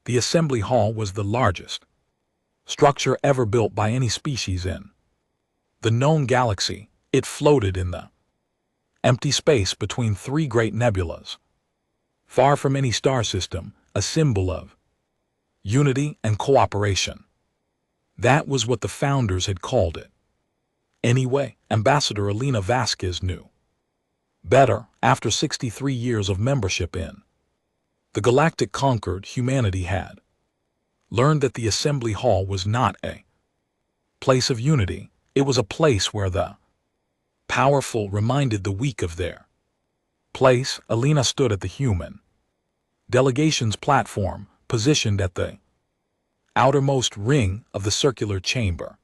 The assembly hall was the largest structure ever built by any species in the known galaxy. It floated in the empty space between three great nebulas, far from any star system, a symbol of unity and cooperation. That was what the founders had called it. Anyway, Ambassador Elena Vasquez knew better. After 63 years of membership in the Galactic Concil, humanity had learned that the assembly hall was not a place of unity. It was a place where the powerful reminded the weak of their place. Elena stood at the human delegation's platform, positioned at the outermost ring of the circular chamber.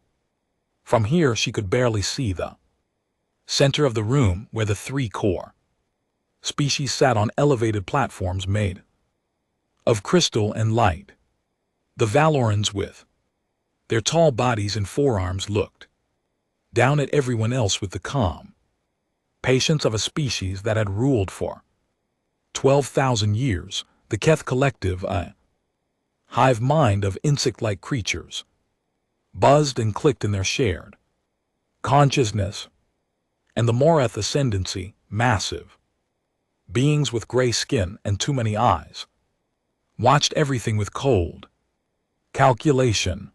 From here she could barely see the center of the room, where the three core species sat on elevated platforms made of crystal and light. The Valorans, with their tall bodies and forearms, looked down at everyone else with the calm patience of a species that had ruled for 12,000 years. The Keth Collective, a hive mind of insect-like creatures, buzzed and clicked in their shared consciousness. And the Morath ascendancy, massive beings with gray skin and too many eyes, watched everything with cold calculation.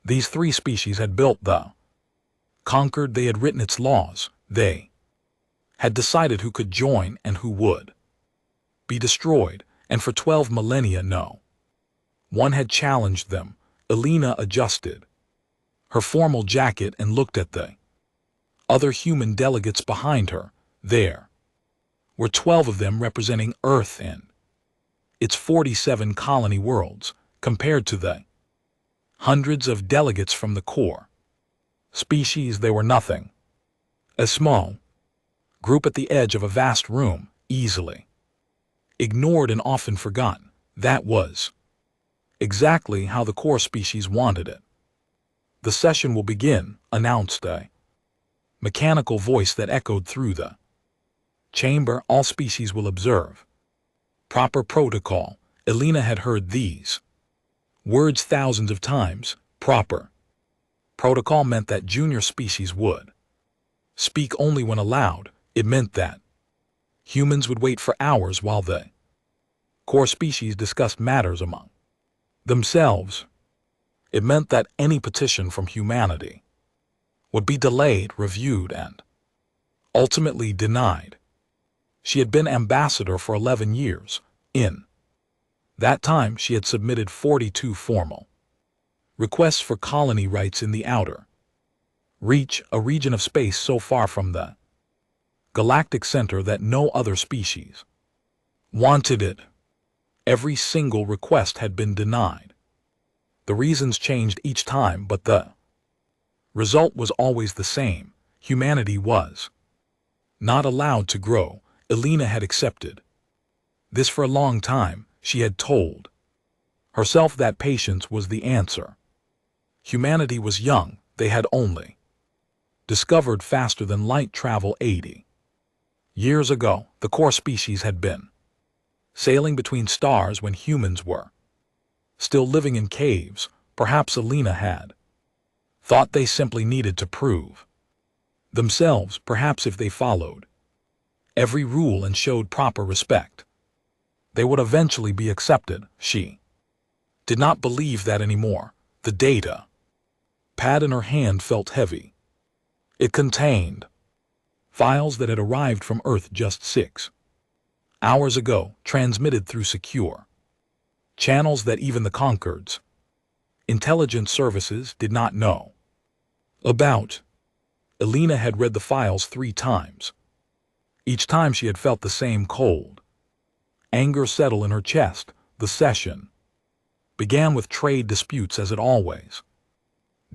These three species had built the conquered. They had written its laws. They had decided who could join and who would be destroyed. And for 12 millennia, no one had challenged them. Elena adjusted her formal jacket and looked at the other human delegates behind her. There were 12 of them, representing Earth and its 47 colony worlds, compared to the hundreds of delegates from the core species. They were nothing. A small group at the edge of a vast room, easily ignored and often forgotten. That was exactly how the core species wanted it. "The session will begin," announced a mechanical voice that echoed through the chamber. "All species will observe proper protocol." Elena had heard these words thousands of times. Proper protocol meant that junior species would speak only when allowed. It meant that humans would wait for hours while the core species discussed matters among themselves. It meant that any petition from humanity would be delayed, reviewed, and ultimately denied. She had been ambassador for 11 years. In that time, she had submitted 42 formal requests for colony rights in the outer reach, a region of space so far from the galactic center that no other species wanted it. Every single request had been denied. The reasons changed each time, but the result was always the same. Humanity was not allowed to grow. Elena had accepted this for a long time. She had told herself that patience was the answer. Humanity was young. They had only discovered faster than light travel 80 years ago. The core species had been sailing between stars when humans were still living in caves. Perhaps Elena had thought they simply needed to prove themselves. Perhaps if they followed every rule and showed proper respect, they would eventually be accepted. She did not believe that anymore. The data pad in her hand felt heavy. It contained files that had arrived from Earth just 6 hours ago, transmitted through secure channels that even the Concord's intelligence services did not know about. Elena had read the files 3 times. Each time she had felt the same cold anger settle in her chest. The session began with trade disputes, as it always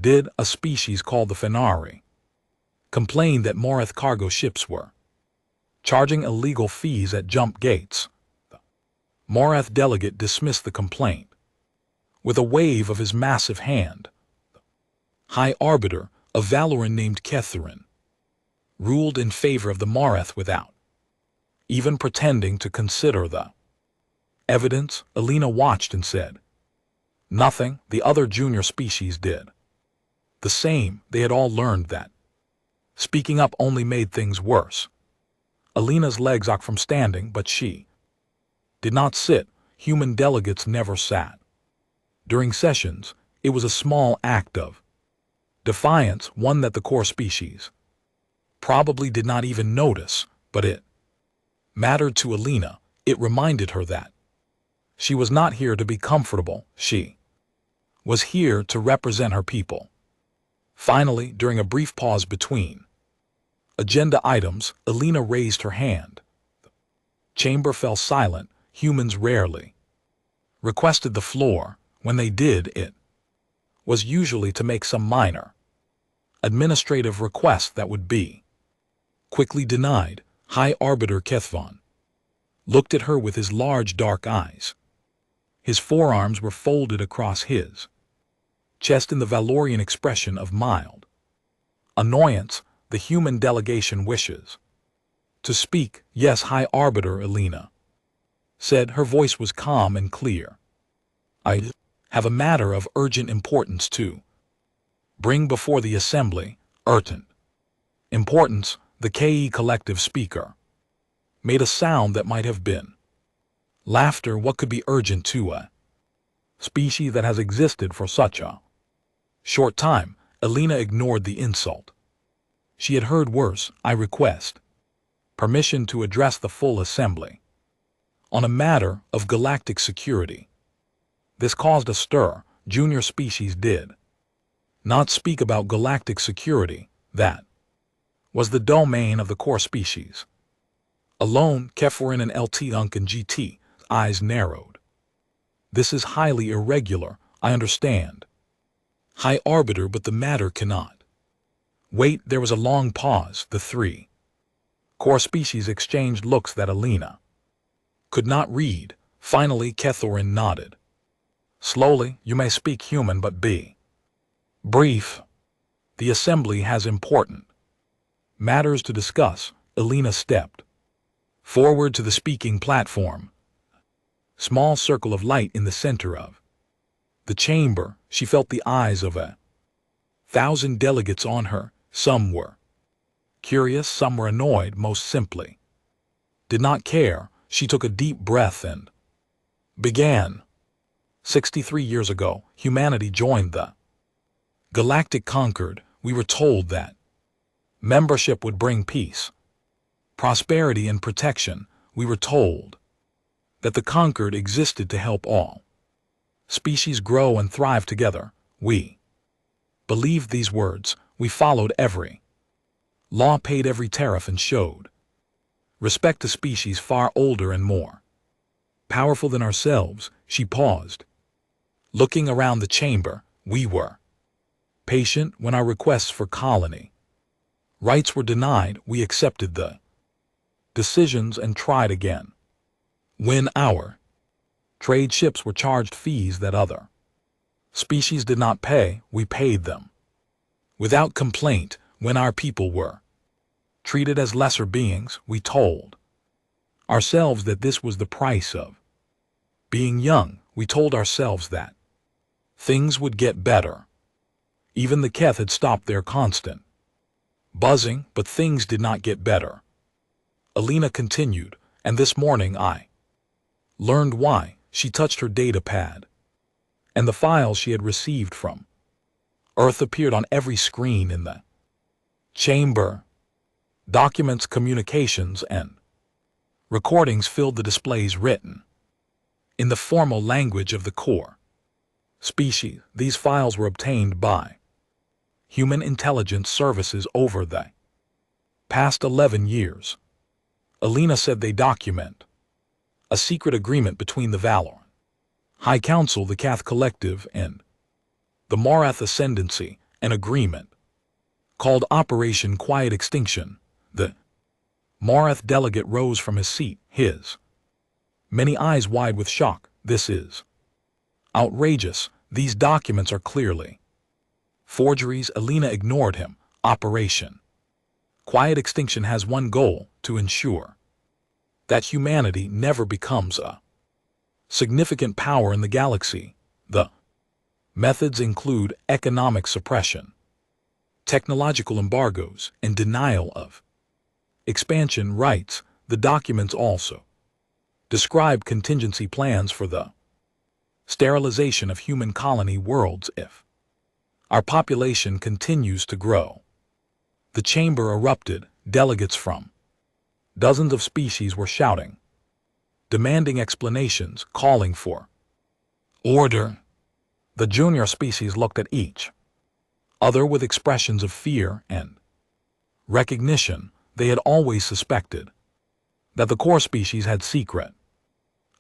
did. A species called the Fenari complained that Morath cargo ships were charging illegal fees at jump gates. The Morath delegate dismissed the complaint with a wave of his massive hand. The High Arbiter, a Valoran named Ketharin, ruled in favor of the Morath without even pretending to consider the Evidence, Alina watched and said. Nothing, the other junior species did. The same, they had all learned that. Speaking up only made things worse. Alina's legs ached from standing, but she did not sit. Human delegates never sat. During sessions, it was a small act of defiance, one that the core species probably did not even notice, but it mattered to Alina. It reminded her that she was not here to be comfortable, she was here to represent her people. Finally, during a brief pause between agenda items, Alina raised her hand. The chamber fell silent. Humans rarely requested the floor. When they did, it was usually to make some minor administrative request that would be quickly denied. High Arbiter Kethvon looked at her with his large dark eyes. His forearms were folded across his chest in the Valorian expression of mild annoyance. The human delegation wishes to speak. Yes, High Arbiter, Alina said. Her voice was calm and clear. I have a matter of urgent importance to bring before the assembly. Urgent importance. The KE collective speaker made a sound that might have been laughter. What could be urgent to a species that has existed for such a short time? Alina ignored the insult. She had heard worse. I request permission to address the full assembly on a matter of galactic security. This caused a stir. Junior species did not speak about galactic security. That was the domain of the core species alone. Kephorin and LT Unc and GT eyes narrowed. This is highly irregular, I understand, High Arbiter, but the matter cannot wait. There was a long pause. The three core species exchanged looks that Alina could not read. Finally, Kethorin nodded. Slowly, you may speak, human, but be brief. The assembly has important matters to discuss. Alina stepped forward to the speaking platform. Small circle of light in the center of the chamber. She felt the eyes of 1,000 delegates on her. Some were curious, some were annoyed, most simply did not care. She took a deep breath and began. 63 years ago, humanity joined the Galactic Concord. We were told that membership would bring peace, prosperity, and protection. We were told that the Concord existed to help all species grow and thrive together. We believed these words. We followed every law, paid every tariff, and showed respect to species far older and more powerful than ourselves. She paused, looking around the chamber. We were patient when our requests for colony rights were denied. We accepted the decisions and tried again. When our trade ships were charged fees that other species did not pay, we paid them without complaint. When our people were treated as lesser beings, we told ourselves that this was the price of being young. We told ourselves that things would get better. Even the Keth had stopped their constant buzzing, but things did not get better. Alina continued, and this morning I learned why. She touched her data pad, and the files she had received from Earth appeared on every screen in the chamber. Documents, communications, and recordings filled the displays, written in the formal language of the core species. These files were obtained by human intelligence services over the past 11 years. Alina said they document a secret agreement between the Valor High Council, the Cath Collective, and the Morath Ascendancy, an agreement called Operation Quiet Extinction. The Morath delegate rose from his seat, his many eyes wide with shock. This is outrageous. These documents are clearly forgeries. Alina ignored him. Operation Quiet Extinction has one goal: to ensure that humanity never becomes a Significant power in the galaxy. The methods include economic suppression, technological embargoes, and denial of expansion rights. The documents also describe contingency plans for the sterilization of human colony worlds if our population continues to grow. The chamber erupted. Delegates from dozens of species were shouting, demanding explanations, calling for order. The junior species looked at each other with expressions of fear and recognition. They had always suspected that the core species had secret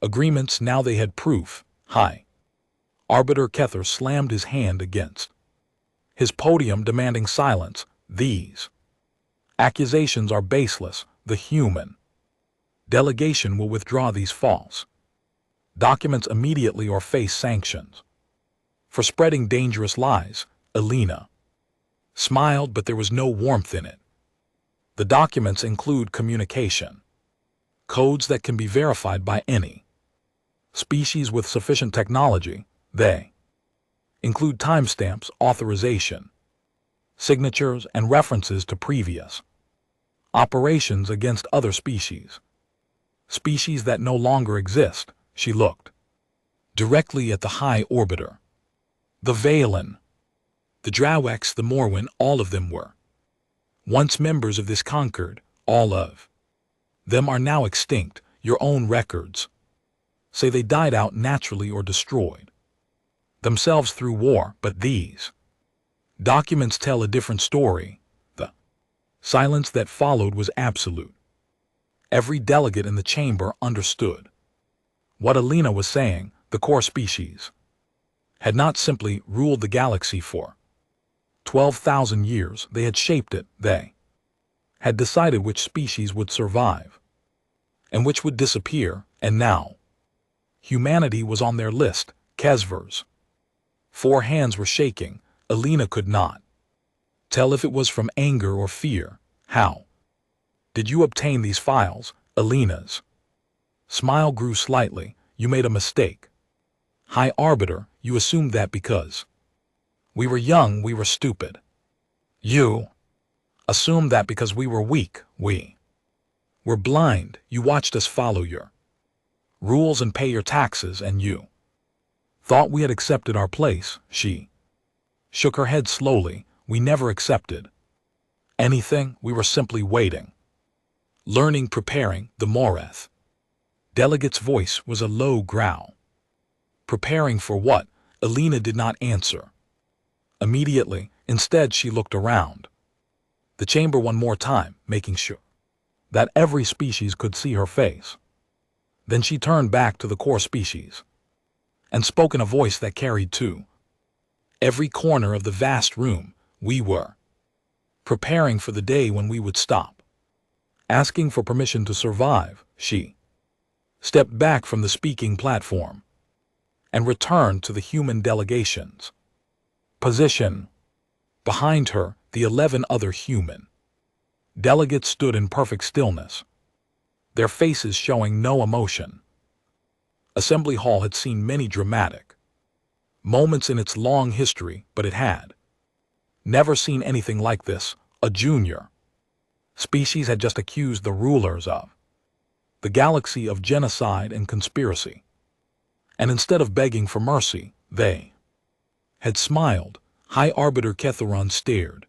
agreements. Now they had proof. High Arbiter Kether slammed his hand against his podium, demanding silence. These accusations are baseless. The human delegation will withdraw these false documents immediately or face sanctions for spreading dangerous lies. Alina smiled, but there was no warmth in it. The documents include communication codes that can be verified by any species with sufficient technology. They include timestamps, authorization, signatures, and references to previous operations against other species that no longer exist. She looked directly at the High Orbiter. The Valen, the Drawex, the Morwen, all of them were once members of this conquered. All of them are now extinct. Your own records say they died out naturally or destroyed themselves through war, but these documents tell a different story. The silence that followed was absolute. Every delegate in the chamber understood what Alina was saying. The core species had not simply ruled the galaxy for 12,000 years. They had shaped it. They had decided which species would survive and which would disappear, and now humanity was on their list. Kesver's 4 hands were shaking. Alina could not tell if it was from anger or fear. How did you obtain these files? Alina's smile grew slightly. You made a mistake. High Arbiter, you assumed that because we were young, we were stupid. You assumed that because we were weak, we were blind. You watched us follow your rules and pay your taxes, and you thought we had accepted our place. She shook her head slowly. We never accepted anything. We were simply waiting, learning, preparing. The Moreth delegate's voice was a low growl. Preparing for what? Alina did not answer immediately. Instead, she looked around the chamber one more time, making sure that every species could see her face. Then she turned back to the core species and spoke in a voice that carried to every corner of the vast room. We were preparing for the day when we would stop asking for permission to survive. She stepped back from the speaking platform and returned to the human delegation's position. Behind her, the 11 other human delegates stood in perfect stillness, their faces showing no emotion. Assembly Hall had seen many dramatic moments in its long history, but it had never seen anything like this. A junior species had just accused the rulers of the galaxy of genocide and conspiracy, and instead of begging for mercy, they had smiled. High Arbiter Ketheron stared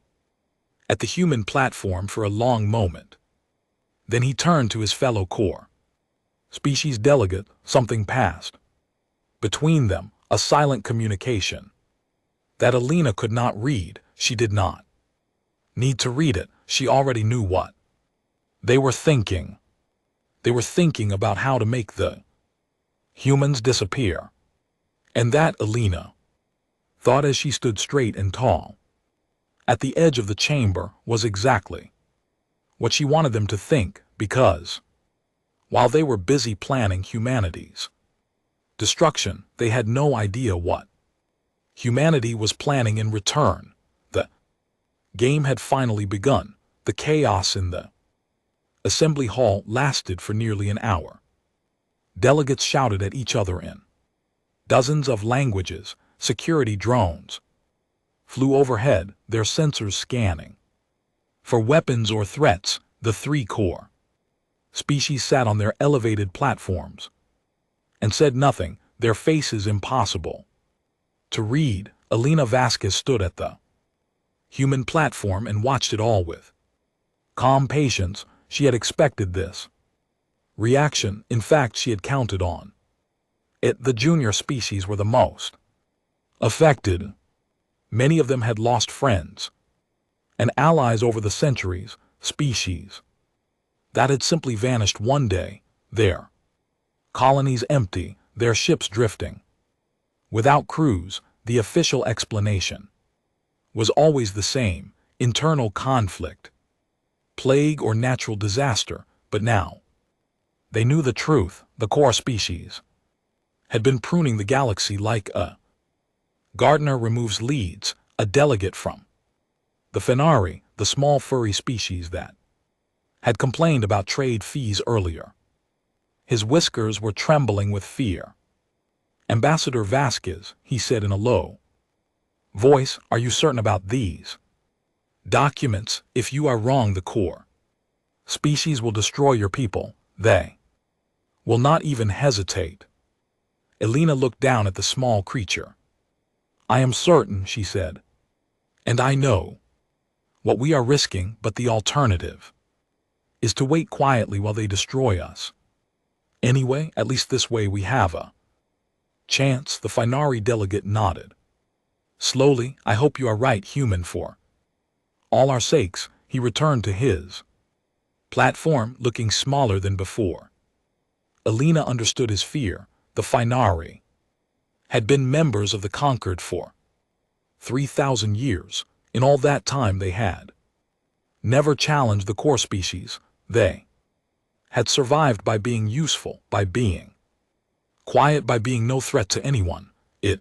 at the human platform for a long moment. Then he turned to his fellow core species delegate. Something passed between them, a silent communication that Alina could not read. She did not need to read it. She already knew what they were thinking. They were thinking about how to make the humans disappear. And that, Alina thought as she stood straight and tall at the edge of the chamber, was exactly what she wanted them to think, because while they were busy planning humanity's destruction, they had no idea what humanity was planning in return. The game had finally begun. The chaos in the assembly hall lasted for nearly an hour. Delegates shouted at each other in dozens of languages. Security drones flew overhead, their sensors scanning for weapons or threats. The three core species sat on their elevated platforms and said nothing, their faces impossible to read. Elena Vasquez stood at the human platform and watched it all with calm patience. She had expected this reaction. In fact, she had counted on it. The junior species were the most affected. Many of them had lost friends and allies over the centuries. Species that had simply vanished one day, their colonies empty, their ships drifting without crews. The official explanation was always the same: internal conflict, plague, or natural disaster. But now they knew the truth. The core species had been pruning the galaxy like a gardener removes leaves. A delegate from the Fenari, the small furry species that had complained about trade fees earlier. His whiskers were trembling with fear. Ambassador Vasquez, he said in a low voice, are you certain about these documents? If you are wrong, the core species will destroy your people. They will not even hesitate. Elena looked down at the small creature. I am certain, she said, and I know what we are risking, but the alternative is to wait quietly while they destroy us. Anyway, at least this way we have a chance. The Finari delegate nodded. Slowly, I hope you are right, human, for all our sakes. He returned to his platform, looking smaller than before. Elena understood his fear. The Finari had been members of the Conquered for 3,000 years. In all that time they had never challenged the core species. They had survived by being useful, by being quiet, by being no threat to anyone. It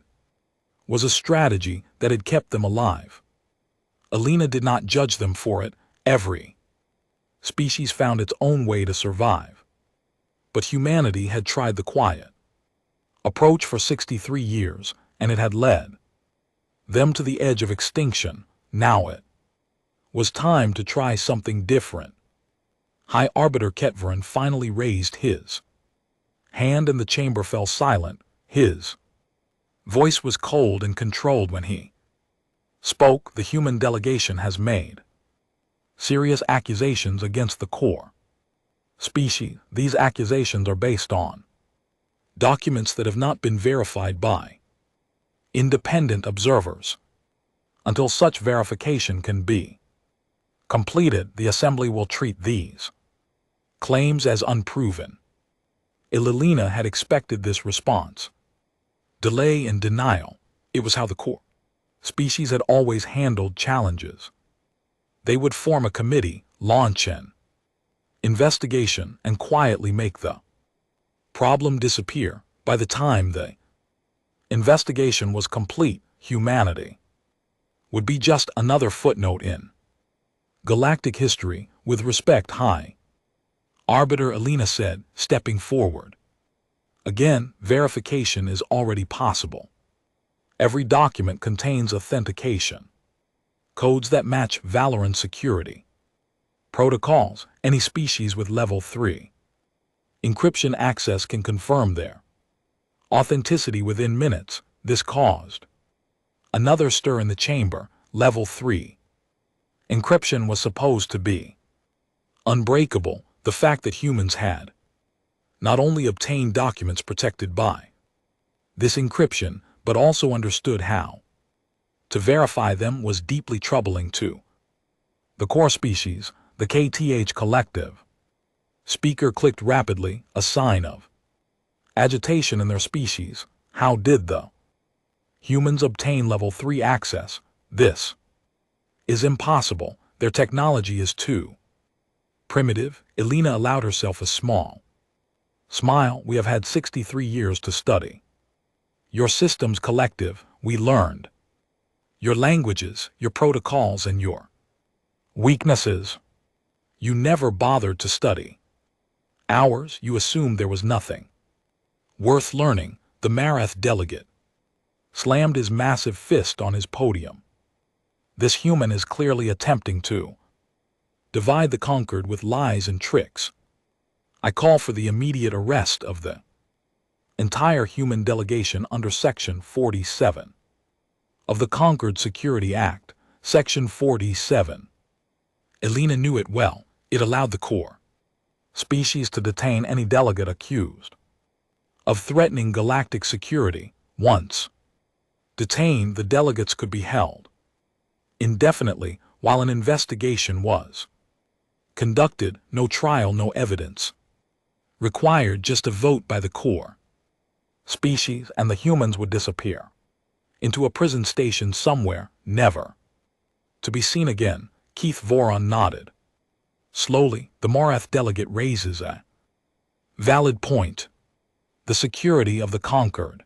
was a strategy that had kept them alive. Elena did not judge them for it. Every species found its own way to survive. But humanity had tried the quiet approach for 63 years, and it had led them to the edge of extinction. Now it was time to try something different. High Arbiter Ketverin finally raised his hand and the chamber fell silent. His voice was cold and controlled when he spoke. The human delegation has made serious accusations against the core species. These accusations are based on documents that have not been verified by independent observers. Until such verification can be completed, the Assembly will treat these claims as unproven. Elena had expected this response. Delay and denial. It was how the core species had always handled challenges. They would form a committee, launch an investigation, and quietly make the problem disappear. By the time the investigation was complete, humanity would be just another footnote in galactic history. With respect, High Arbiter, Elena said, stepping forward. Again, verification is already possible. Every document contains authentication codes that match Valoran security protocols. Any species with level 3 encryption access can confirm their authenticity within minutes. This caused another stir in the chamber. Level 3 encryption was supposed to be unbreakable. The fact that humans had not only obtained documents protected by this encryption, but also understood how to verify them was deeply troubling to the core species. The KTH collective speaker clicked rapidly, a sign of agitation in their species. How did the humans obtain level 3 access? This is impossible. Their technology is too primitive. Elena allowed herself a small smile. We have had 63 years to study your systems, collective. We learned your languages, your protocols, and your weaknesses. You never bothered to study ours. You assumed there was nothing Worth learning, the Marath delegate slammed his massive fist on his podium. This human is clearly attempting to divide the conquered with lies and tricks. I call for the immediate arrest of the entire human delegation under Section 47 of the Conquered Security Act, Section 47. Elena knew it well. It allowed the core species to detain any delegate accused of threatening galactic security. Once detained, the delegates could be held indefinitely while an investigation was conducted. No trial, no evidence required, just a vote by the core species, and the humans would disappear into a prison station somewhere, never to be seen again. Keith Voron nodded. Slowly, the Marath delegate raises a valid point. The security of the conquered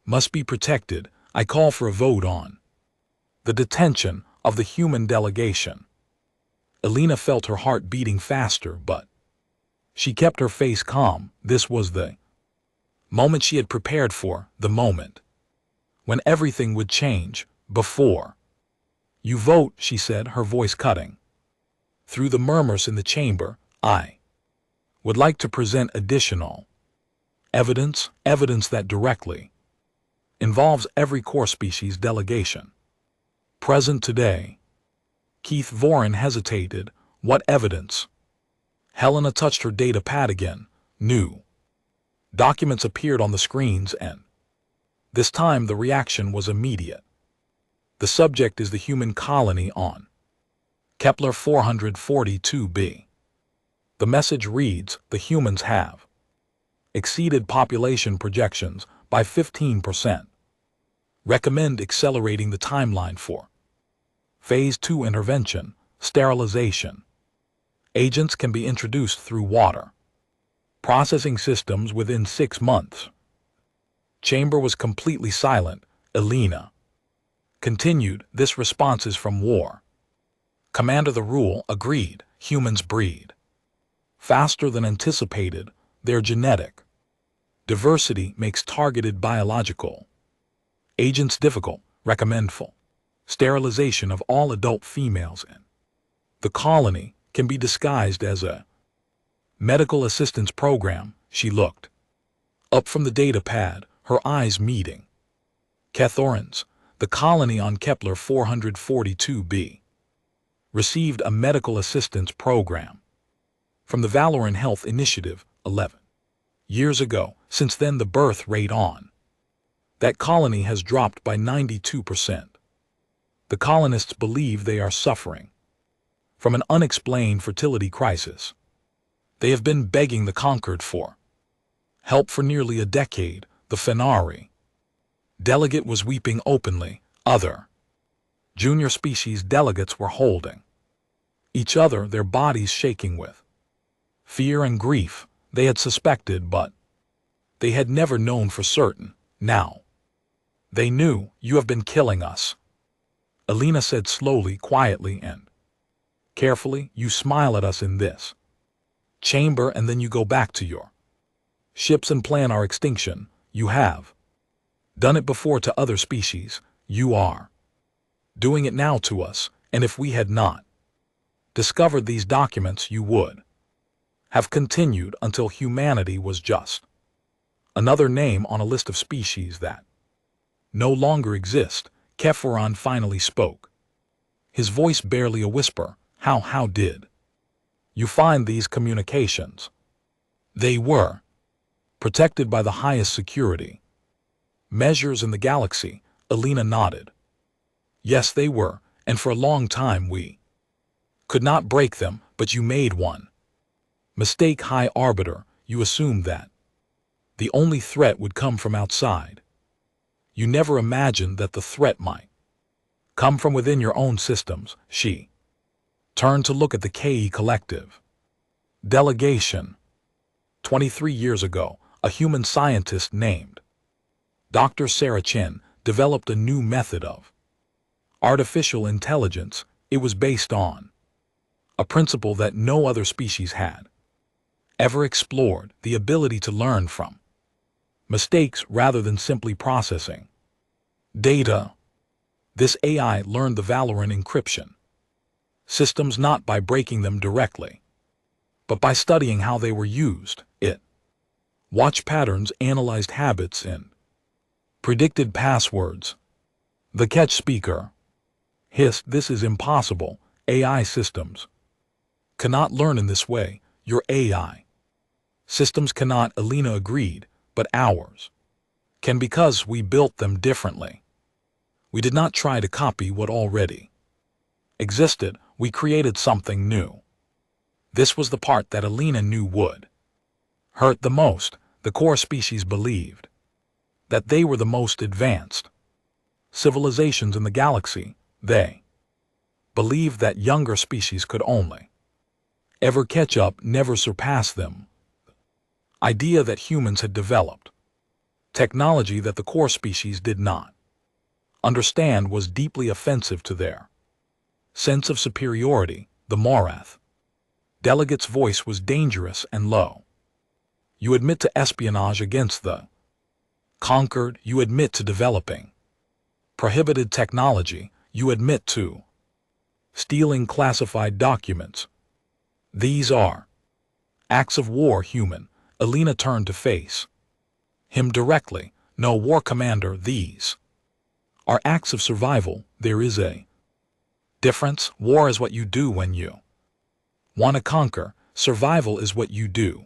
must be protected. I call for a vote on the detention of the human delegation. Elena felt her heart beating faster, but she kept her face calm. This was the moment she had prepared for, the moment when everything would change. Before you vote, she said, her voice cutting through the murmurs in the chamber, I would like to present additional evidence that directly involves every core species delegation present today. Keith Voron hesitated. What evidence? Helena touched her data pad again. New documents appeared on the screens, and this time the reaction was immediate. The subject is the human colony on Kepler 442b. The message reads, the humans have exceeded population projections by 15%. Recommend accelerating the timeline for Phase 2 intervention, sterilization. Agents can be introduced through water processing systems within 6 months. Chamber was completely silent. Elena continued, this response is from war. Commander, the rule agreed. Humans breed faster than anticipated. Their genetic diversity makes targeted biological agents difficult. Recommend full sterilization of all adult females, and the colony can be disguised as a medical assistance program. She looked up from the data pad, her eyes meeting Cathorine's. The colony on Kepler 442b received a medical assistance program from the Valoran Health Initiative 11 years ago. Since then, the birth rate on that colony has dropped by 92%. The colonists believe they are suffering from an unexplained fertility crisis. They have been begging the conquered for help for nearly a decade. The Fenari delegate was weeping openly. Other junior species delegates were holding each other, their bodies shaking with fear and grief. They had suspected, but they had never known for certain. Now they knew. You have been killing us, Elena said slowly, quietly, and carefully. You smile at us in this chamber, and then you go back to your ships and plan our extinction. You have done it before to other species. You are doing it now to us, and if we had not discovered these documents, you would have continued until humanity was just another name on a list of species that no longer exist. Kepharon finally spoke, his voice barely a whisper. How did you find these communications? They were protected by the highest security measures in the galaxy. Elena nodded. Yes, they were, and for a long time we could not break them, but you made one mistake, High Arbiter. You assumed that the only threat would come from outside. You never imagined that the threat might come from within your own systems. She turned to look at the KE collective delegation. 23 years ago, a human scientist named Dr. Sarah Chen developed a new method of artificial intelligence. It was based on a principle that no other species had ever explored: the ability to learn from Mistakes rather than simply processing. Data. This AI learned the Valorant encryption systems not by breaking them directly, but by studying how they were used. It watched patterns, analyzed habits, and predicted passwords. The catch speaker hissed, "This is impossible. AI systems cannot learn in this way. Your AI systems cannot," Alina agreed, "but ours can because we built them differently. We did not try to copy what already existed. We created something new." This was the part that Alina knew would hurt the most. The core species believed that they were the most advanced civilizations in the galaxy. They believed that younger species could only ever catch up, never surpass them. Idea that humans had developed technology that the core species did not understand was deeply offensive to their sense of superiority. The Morath delegate's voice was dangerous and low. "You admit to espionage against the conquered. You admit to developing prohibited technology. You admit to stealing classified documents. These are acts of war, human." Alina turned to face him directly. "No, War Commander, these are acts of survival. There is a difference. War is what you do when you want to conquer. Survival is what you do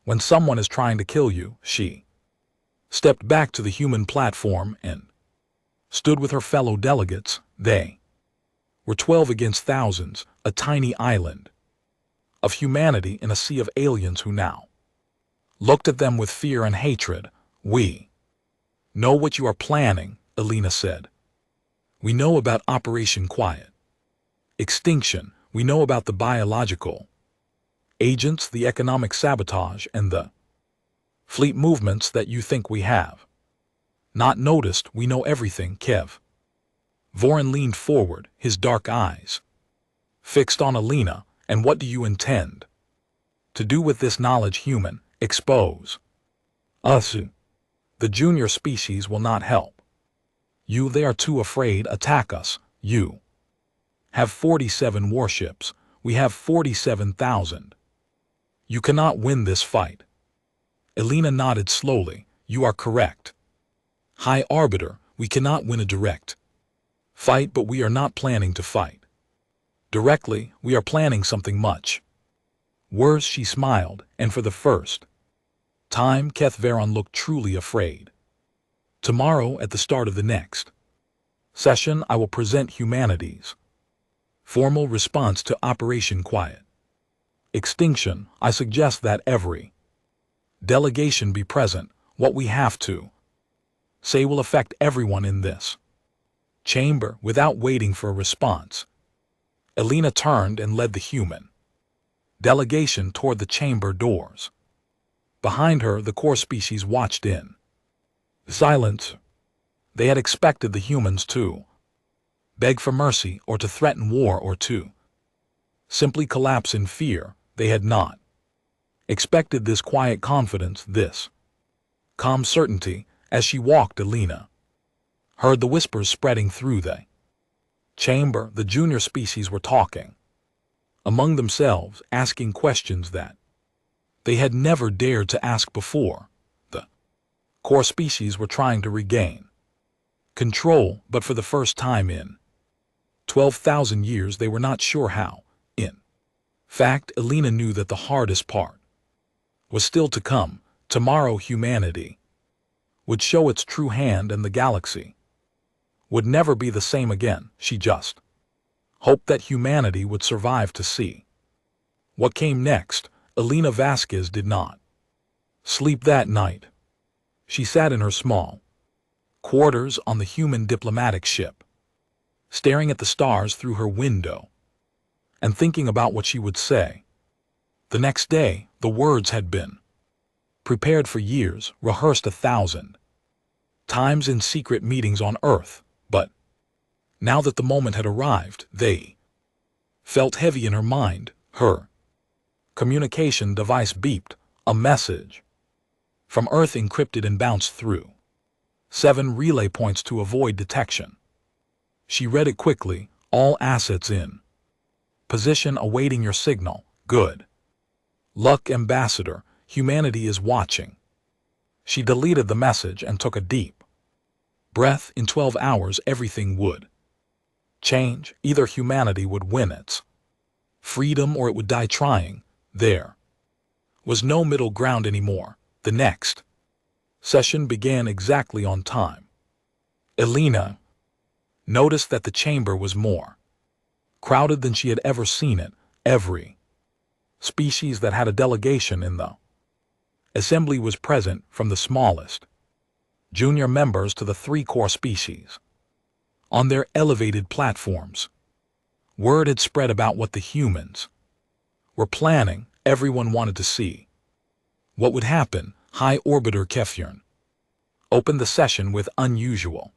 when someone is trying to kill you." She stepped back to the human platform and stood with her fellow delegates. They were 12 against thousands, a tiny island of humanity in a sea of aliens who now looked at them with fear and hatred. "We know what you are planning," Alina said. "We know about Operation Quiet Extinction. We know about the biological agents, the economic sabotage, and the fleet movements that you think we have not noticed. We know everything, Kev." Vorin leaned forward, his dark eyes fixed on Alina. "And what do you intend to do with this knowledge, human? Expose us? The junior species will not help you. They are too afraid. Attack us. You have 47 warships. We have 47,000. You cannot win this fight." Alina nodded slowly. "You are correct, High Arbiter. We cannot win a direct fight, but we are not planning to fight directly. We are planning something much worse." She smiled, and for the first time Keth Veron looked truly afraid. "Tomorrow, at the start of the next session, I will present humanity's formal response to Operation Quiet Extinction. I suggest that every delegation be present. What we have to say will affect everyone in this chamber." Without waiting for a response, Alina turned and led the human delegation toward the chamber doors. Behind her, the core species watched in silence. They had expected the humans to beg for mercy or to threaten war or to simply collapse in fear. They had not expected this quiet confidence, this calm certainty. As she walked, Alina heard the whispers spreading through the chamber. The junior species were talking among themselves, asking questions that they had never dared to ask before. The core species were trying to regain control, but for the first time in 12,000 years they were not sure how. In fact, Alina knew that the hardest part was still to come. Tomorrow humanity would show its true hand, and the galaxy would never be the same again. She just hoped that humanity would survive to see what came next. Alina Vasquez did not sleep that night. She sat in her small quarters on the human diplomatic ship, staring at the stars through her window and thinking about what she would say. The next day, the words had been prepared for years, rehearsed 1,000 times in secret meetings on Earth, but now that the moment had arrived, they felt heavy in her mind. Her communication device beeped. A message From Earth encrypted and bounced through 7 relay points to avoid detection. She read it quickly, all assets in position awaiting your signal, good luck ambassador, humanity is watching. She deleted the message and took a deep breath. In 12 hours everything would change, either humanity would win its freedom or it would die trying. There was no middle ground anymore. The next session began exactly on time. Elena noticed that the chamber was more crowded than she had ever seen it. Every species that had a delegation in the assembly was present, from the smallest junior members to the 3 core species. On their elevated platforms, word had spread about what the humans were planning. Everyone wanted to see what would happen. High Orbiter Kefyern opened the session with unusual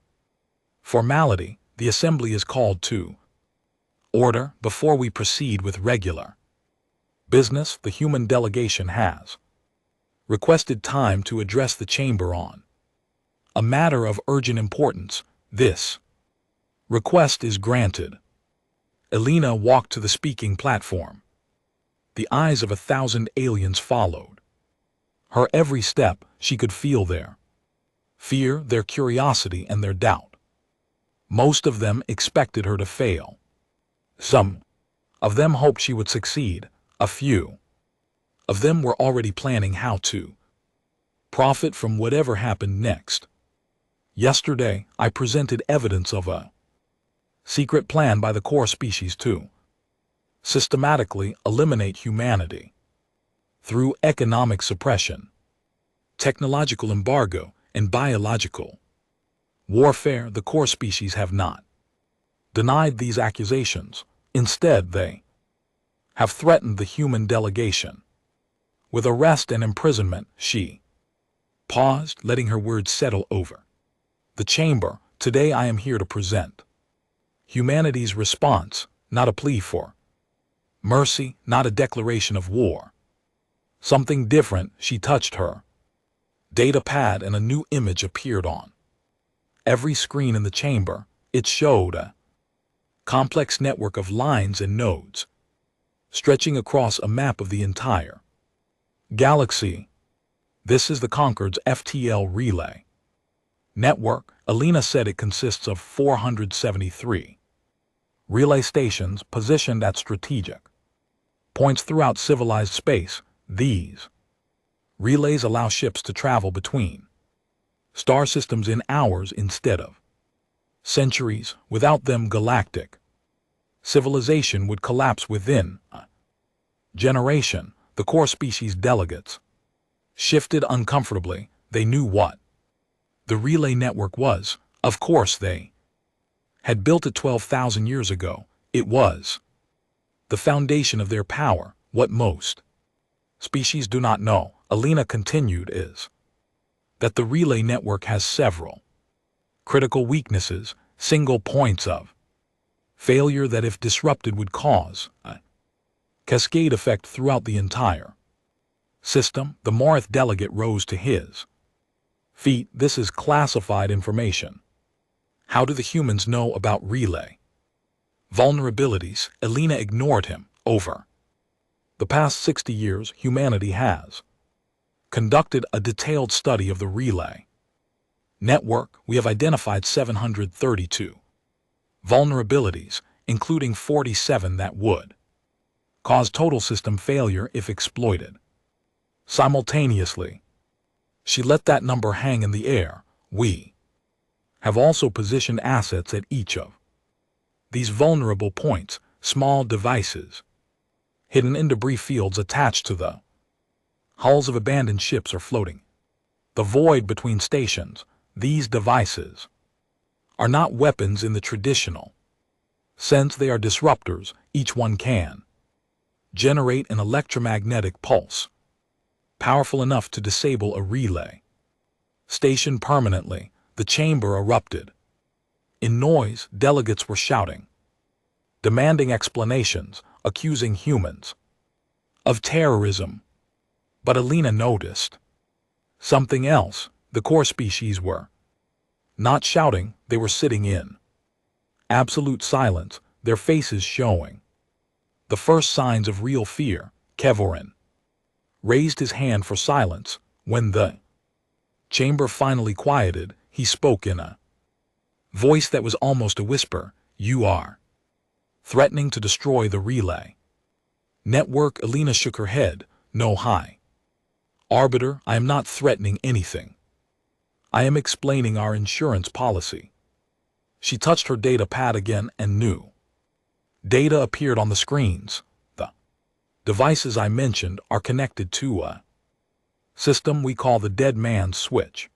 formality. The assembly is called to order. Before we proceed with regular business, the human delegation has requested time to address the chamber on a matter of urgent importance. This request is granted. Elena walked to the speaking platform. The eyes of 1,000 aliens followed her every step. She could feel their fear, their curiosity, and their doubt. Most of them expected her to fail. Some of them hoped she would succeed. A few of them were already planning how to profit from whatever happened next. Yesterday, I presented evidence of a secret plan by the core species to systematically eliminate humanity through economic suppression, technological embargo, and biological warfare. The core species have not denied these accusations. Instead, they have threatened the human delegation with arrest and imprisonment. She paused, letting her words settle over the chamber. Today I am here to present humanity's response, not a plea for mercy, not a declaration of war. Something different. She touched her data pad and a new image appeared on every screen in the chamber. It showed a complex network of lines and nodes stretching across a map of the entire galaxy. This is the Concord's FTL relay network. Elena said it consists of 473 relay stations positioned at strategic points throughout civilized space. These relays allow ships to travel between star systems in hours instead of centuries. Without them, galactic civilization would collapse within a generation. The core species delegates shifted uncomfortably. They knew what the relay network was. Of course, they had built it 12,000 years ago. It was the foundation of their power. What most species do not know, Elena continued, is that the relay network has several critical weaknesses, single points of failure that, if disrupted, would cause a cascade effect throughout the entire system. The Morath delegate rose to his feet. This is classified information. How do the humans know about relay vulnerabilities? Elena ignored him. Over the past 60 years, humanity has conducted a detailed study of the relay network. We have identified 732 vulnerabilities, including 47 that would cause total system failure if exploited. Simultaneously, she let that number hang in the air. We have also positioned assets at each of these vulnerable points, small devices hidden in debris fields attached to the hulls of abandoned ships or floating the void between stations. These devices are not weapons in the traditional sense. They are disruptors. Each one can generate an electromagnetic pulse powerful enough to disable a relay station permanently. The chamber erupted in noise. Delegates were shouting, demanding explanations, accusing humans of terrorism. But Elena noticed Something else, the core species were not shouting, they were sitting in absolute silence, their faces showing the first signs of real fear. Kevorin raised his hand for silence. When the chamber finally quieted, he spoke in a voice that was almost a whisper. You are threatening to destroy the relay network. Alina shook her head. No, High Arbiter, I am not threatening anything. I am explaining our insurance policy. She touched her data pad again and new data appeared on the screens. The devices I mentioned are connected to a system we call the dead man's switch.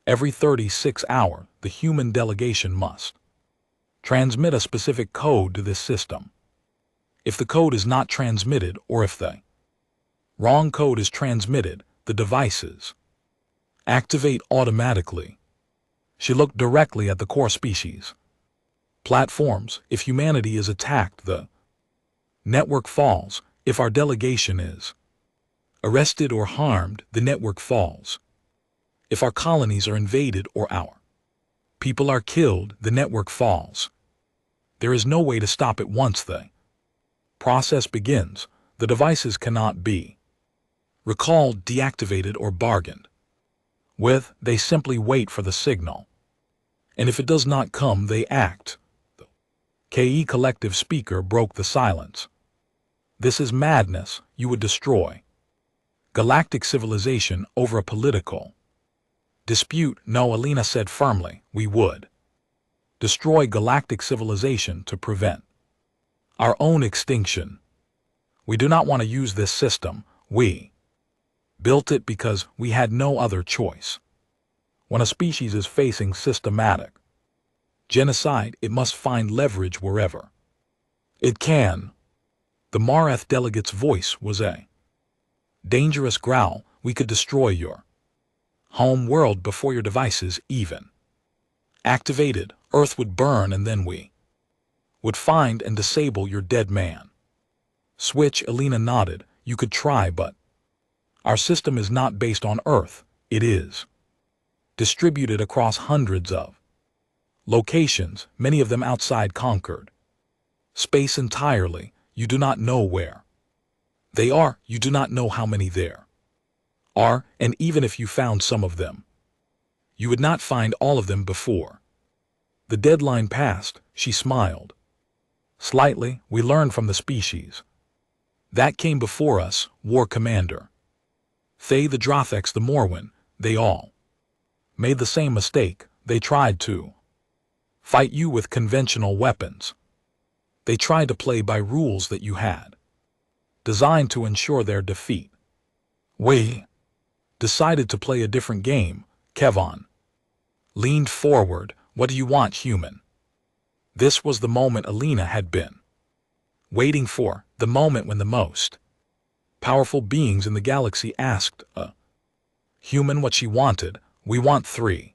Every 36 hours, the human delegation must transmit a specific code to this system. If the code is not transmitted, or if the wrong code is transmitted, the devices activate automatically. She looked directly at the core species platforms. If humanity is attacked, the network falls. If our delegation is arrested or harmed, the network falls. If our colonies are invaded or our people are killed, the network falls. There is no way to stop it once the process begins. The devices cannot be recalled, deactivated, or bargained with. They simply wait for the signal. And if it does not come, they act. The KE collective speaker broke the silence. This is madness. You would destroy galactic civilization over a political dispute. No, Alina said firmly, we would destroy galactic civilization to prevent our own extinction. We do not want to use this system. We built it because we had no other choice. When a species is facing systematic genocide, it must find leverage wherever it can. The Mareth delegate's voice was a dangerous growl. We could destroy your home world before your devices even activated. Earth would burn, and then we would find and disable your dead man switch. Alina nodded. You could try, but our system is not based on Earth. It is distributed across hundreds of locations, many of them outside conquered space entirely. You do not know where they are. You do not know how many there are, and even if you found some of them, you would not find all of them before the deadline passed. She smiled slightly. We learned from the species that came before us, War Commander Thay, the Drothex, the Morwen. They all made the same mistake. They tried to fight you with conventional weapons. They tried to play by rules that you had designed to ensure their defeat. We decided to play a different game. Kevon leaned forward. What do you want, human? This was the moment Alina had been waiting for, the moment when the most powerful beings in the galaxy asked a human what she wanted. We want three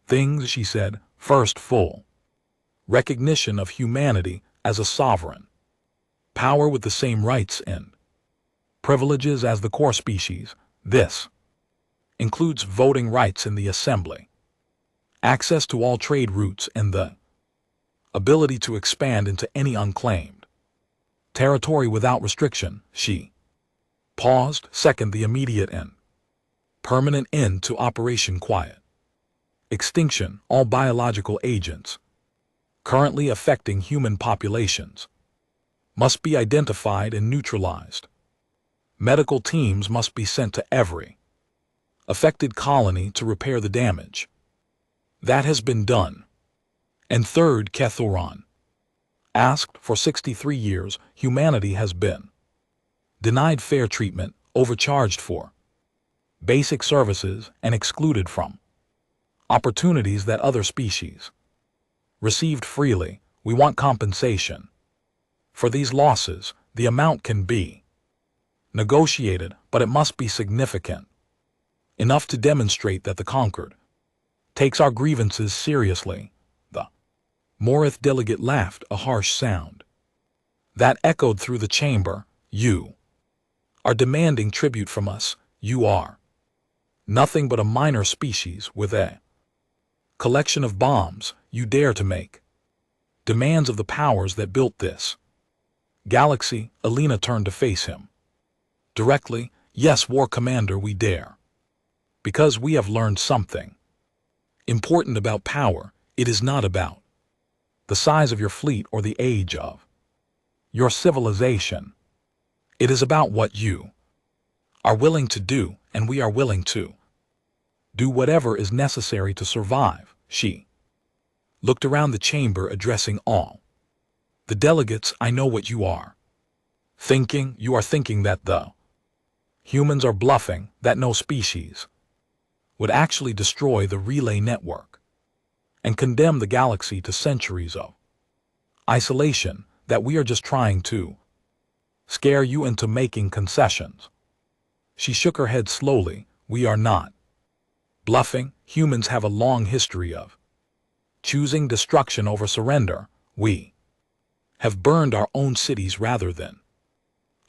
things, she said. First, full recognition of humanity as a sovereign power with the same rights and privileges as the core species. This includes voting rights in the assembly, access to all trade routes, and the ability to expand into any unclaimed territory without restriction. She paused. Second, the immediate and permanent end to Operation Quiet extinction. All biological agents currently affecting human populations must be identified and neutralized. Medical teams must be sent to every affected colony to repair the damage. That has been done. And third, Kethoron asked, for 63 years, humanity has been denied fair treatment, overcharged for basic services, and excluded from opportunities that other species received freely. We want compensation for these losses. The amount can be negotiated, but it must be significant enough to demonstrate that the conquered takes our grievances seriously. The Morith delegate laughed, a harsh sound that echoed through the chamber. You are demanding tribute from us. You are Nothing but a minor species with a collection of bombs you dare to make demands of the powers that built this galaxy. Alina turned to face him. Directly, yes, War Commander, we dare. Because we have learned something important about power. It is not about the size of your fleet or the age of your civilization. It is about what you are willing to do, and we are willing to do whatever is necessary to survive. She looked around the chamber, addressing all the delegates. I know what you are thinking. You are thinking that the humans are bluffing, that no species would actually destroy the relay network and condemn the galaxy to centuries of isolation, that we are just trying to scare you into making concessions. She shook her head slowly. We are not bluffing. Humans have a long history of choosing destruction over surrender. We have burned our own cities rather than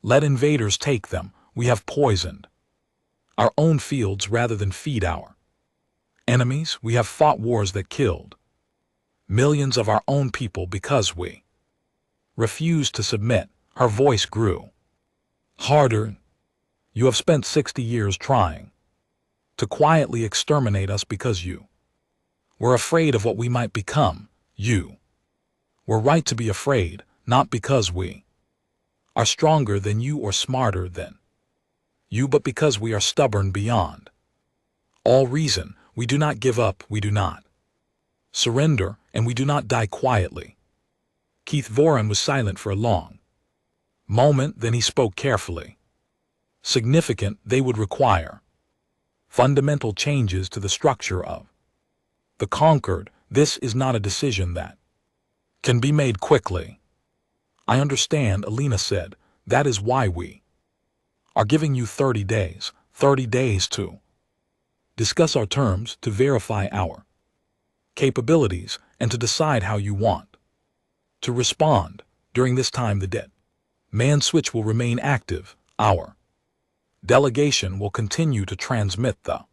let invaders take them. We have poisoned our own fields rather than feed our enemies. We have fought wars that killed millions of our own people because we refused to submit. Her voice grew harder. You have spent 60 years trying to quietly exterminate us because you were afraid of what we might become. You were right to be afraid, not because we are stronger than you or smarter than you, but because we are stubborn beyond all reason. We do not give up, we do not surrender, and we do not die quietly. Keith Voran was silent for a long moment, then he spoke carefully. Significant, they would require fundamental changes to the structure of the conquered. This is not a decision that can be made quickly. I understand, Alina said. That is why we are giving you 30 days. 30 days to discuss our terms, to verify our capabilities, and to decide how you want to respond. During this time, the dead man switch will remain active. Our delegation will continue to transmit the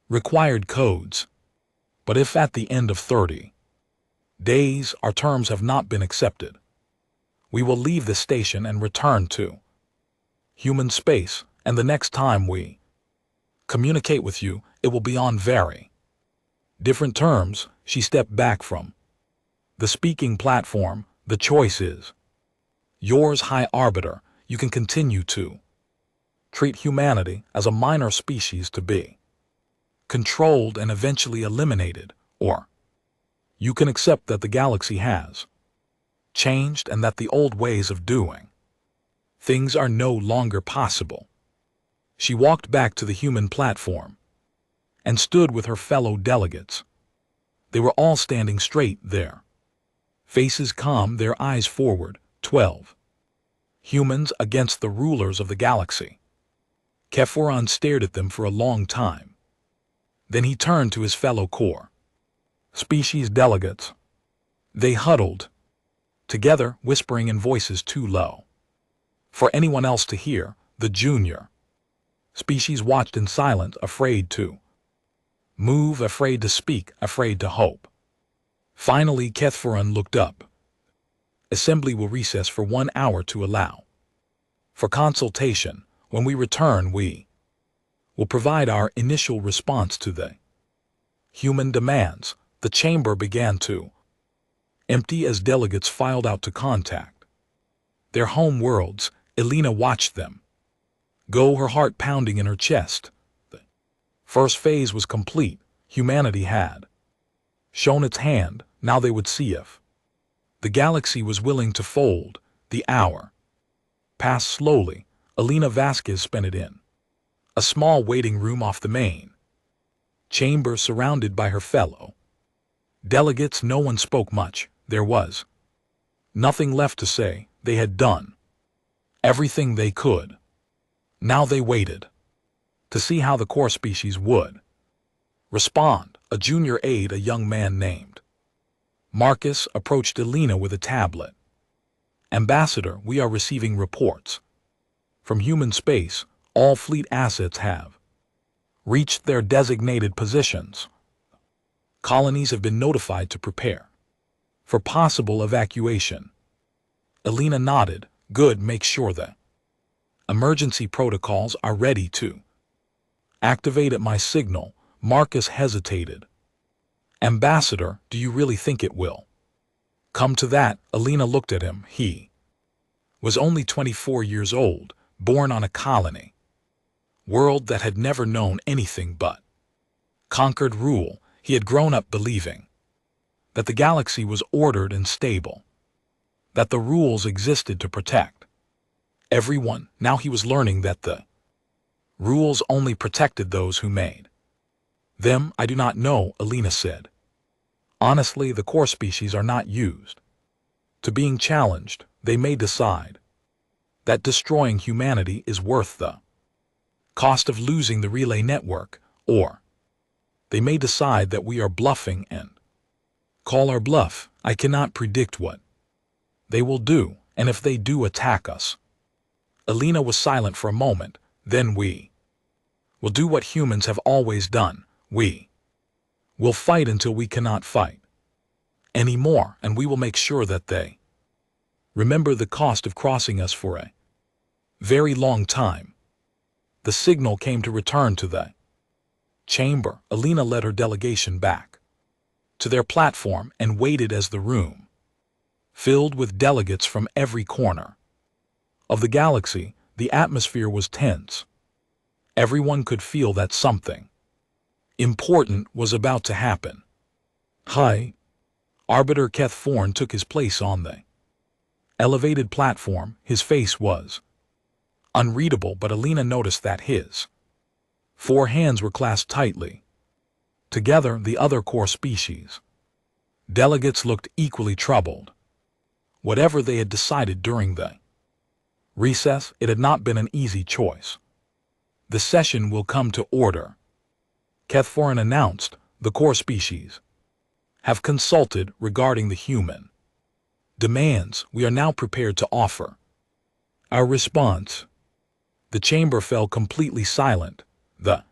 required codes. But if at the end of 30 days our terms have not been accepted, we will leave the station and return to human space, and the next time we communicate with you, it will be on very different terms. She stepped back from the speaking platform. The choice is yours, High Arbiter. You can continue to treat humanity as a minor species to be controlled and eventually eliminated, or you can accept that the galaxy has changed and that the old ways of doing things are no longer possible. She walked back to the human platform and stood with her fellow delegates. They were all standing straight there, faces calm, their eyes forward. 12 humans against the rulers of the galaxy. Kephoron stared at them for a long time. Then he turned to his fellow core species delegates. They huddled together, whispering in voices too low for anyone else to hear. The junior species watched in silence, afraid to move, afraid to speak, afraid to hope. Finally, Kephoron looked up. Assembly will recess for 1 hour to allow for consultation. When we return, we will provide our initial response to the human demands. The chamber began to empty as delegates filed out to contact their home worlds. Alina watched them go, her heart pounding in her chest. The first phase was complete. Humanity had shown its hand. Now they would see if the galaxy was willing to fold. The hour passed slowly. Alina Vasquez spent it in a small waiting room off the main chamber, surrounded by her fellow delegates. No one spoke much. There was nothing left to say. They had done everything they could. Now they waited to see how the core species would respond. A junior aide, a young man named Marcus, approached Alina with a tablet. Ambassador, we are receiving reports from human space. All fleet assets have reached their designated positions. Colonies have been notified to prepare for possible evacuation. Elena nodded. Good, make sure the emergency protocols are ready to activate at my signal. Marcus hesitated. Ambassador, do you really think it will come to that? Elena looked at him. He was only 24 years old, born on a colony world that had never known anything but conquered rule. He had grown up believing that the galaxy was ordered and stable, that the rules existed to protect everyone. Now he was learning that the rules only protected those who made them. I do not know, Elena said. Honestly, the core species are not used to being challenged. They may decide that destroying humanity is worth the cost of losing the relay network, or they may decide that we are bluffing and call our bluff. I cannot predict what they will do, and if they do attack us. Elena was silent for a moment. Then we will do what humans have always done. We will fight until we cannot fight anymore, and we will make sure that they remember the cost of crossing us for a very long time. The signal came to return to the chamber. Elena led her delegation back to their platform and waited as the room filled with delegates from every corner of the galaxy. The atmosphere was tense. Everyone could feel that something important was about to happen. High Arbiter Keth Thorne took his place on the elevated platform. His face was unreadable, but Elena noticed that his 4 hands were clasped tightly together. The other core species delegates looked equally troubled. Whatever they had decided during the recess, it had not been an easy choice. The session will come to order, Keth Thorne announced. The core species have consulted regarding the human demands. We are now prepared to offer our response. The chamber fell completely silent. The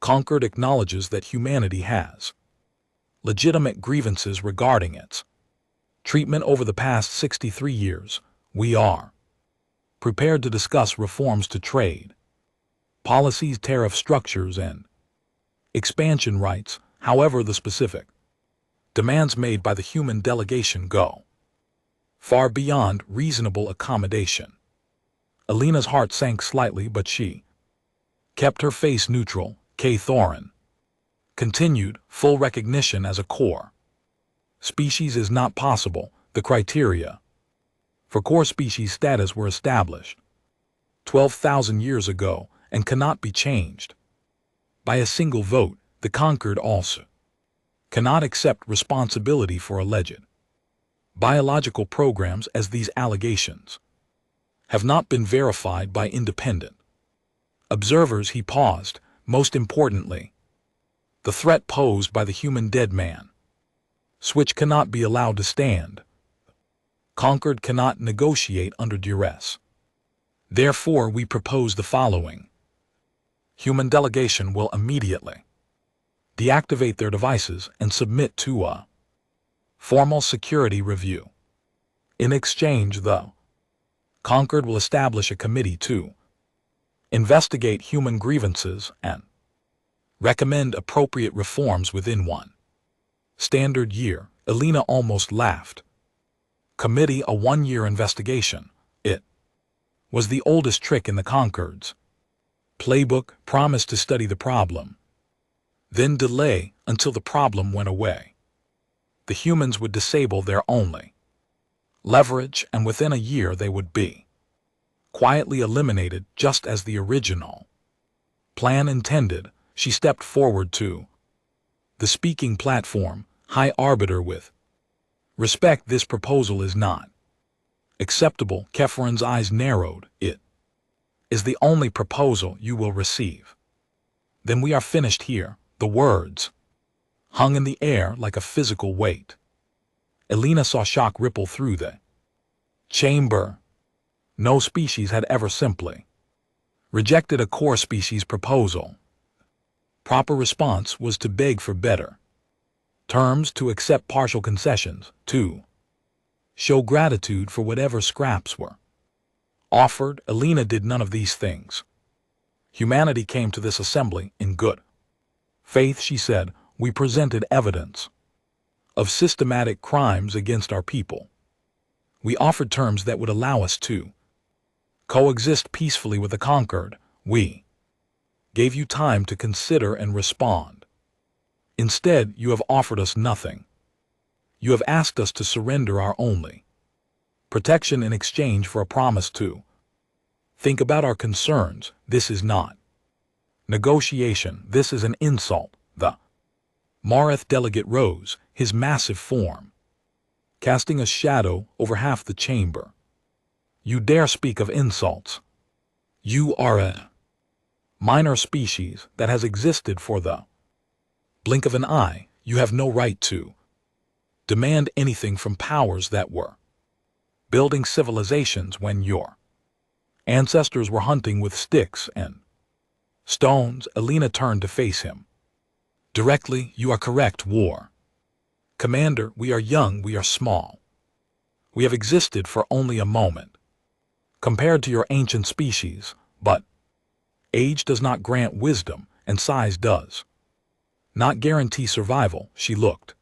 conquered acknowledges that humanity has legitimate grievances regarding its treatment over the past 63 years. We are prepared to discuss reforms to trade policies, tariff structures, and expansion rights. However, the specific demands made by the human delegation go far beyond reasonable accommodation. Elena's heart sank slightly, but she kept her face neutral. K. Thorin continued. Full recognition as a core species is not possible. The criteria for core species status were established 12,000 years ago and cannot be changed by a single vote. The conquered also cannot accept responsibility for alleged biological programs, as these allegations have not been verified by independent observers. He paused. Most importantly, the threat posed by the human dead man switch cannot be allowed to stand. Conquered cannot negotiate under duress. Therefore, we propose the following. Human delegation will immediately deactivate their devices and submit to a formal security review. In exchange, the conquered will establish a committee to investigate human grievances and recommend appropriate reforms within 1 standard year. Elena almost laughed. Committee, a 1-year investigation. It was the oldest trick in the Conquered's playbook. Promised to study the problem, then delay until the problem went away. The humans would disable their only leverage, and within a year they would be quietly eliminated, just as the original plan intended. She stepped forward to the speaking platform. High Arbiter, with respect, this proposal is not acceptable. Kefren's eyes narrowed. It is the only proposal you will receive. Then we are finished here. The words hung in the air like a physical weight. Elena saw shock ripple through the chamber. No species had ever simply rejected a core species proposal. Proper response was to beg for better terms, to accept partial concessions, to show gratitude for whatever scraps were offered. Elena did none of these things. Humanity came to this assembly in good faith, she said. We presented evidence of systematic crimes against our people. We offered terms that would allow us to coexist peacefully with the conquered. We gave you time to consider and respond. Instead, you have offered us nothing. You have asked us to surrender our only protection in exchange for a promise to think about our concerns. This is not negotiation. This is an insult. The Marath delegate rose, his massive form casting a shadow over half the chamber. You dare speak of insults? You are a minor species that has existed for the blink of an eye. You have no right to demand anything from powers that were building civilizations when your ancestors were hunting with sticks and stones. Elena turned to face him directly. You are correct, War Commander. We are young, we are small. We have existed for only a moment compared to your ancient species, but age does not grant wisdom, and size does not guarantee survival. She looked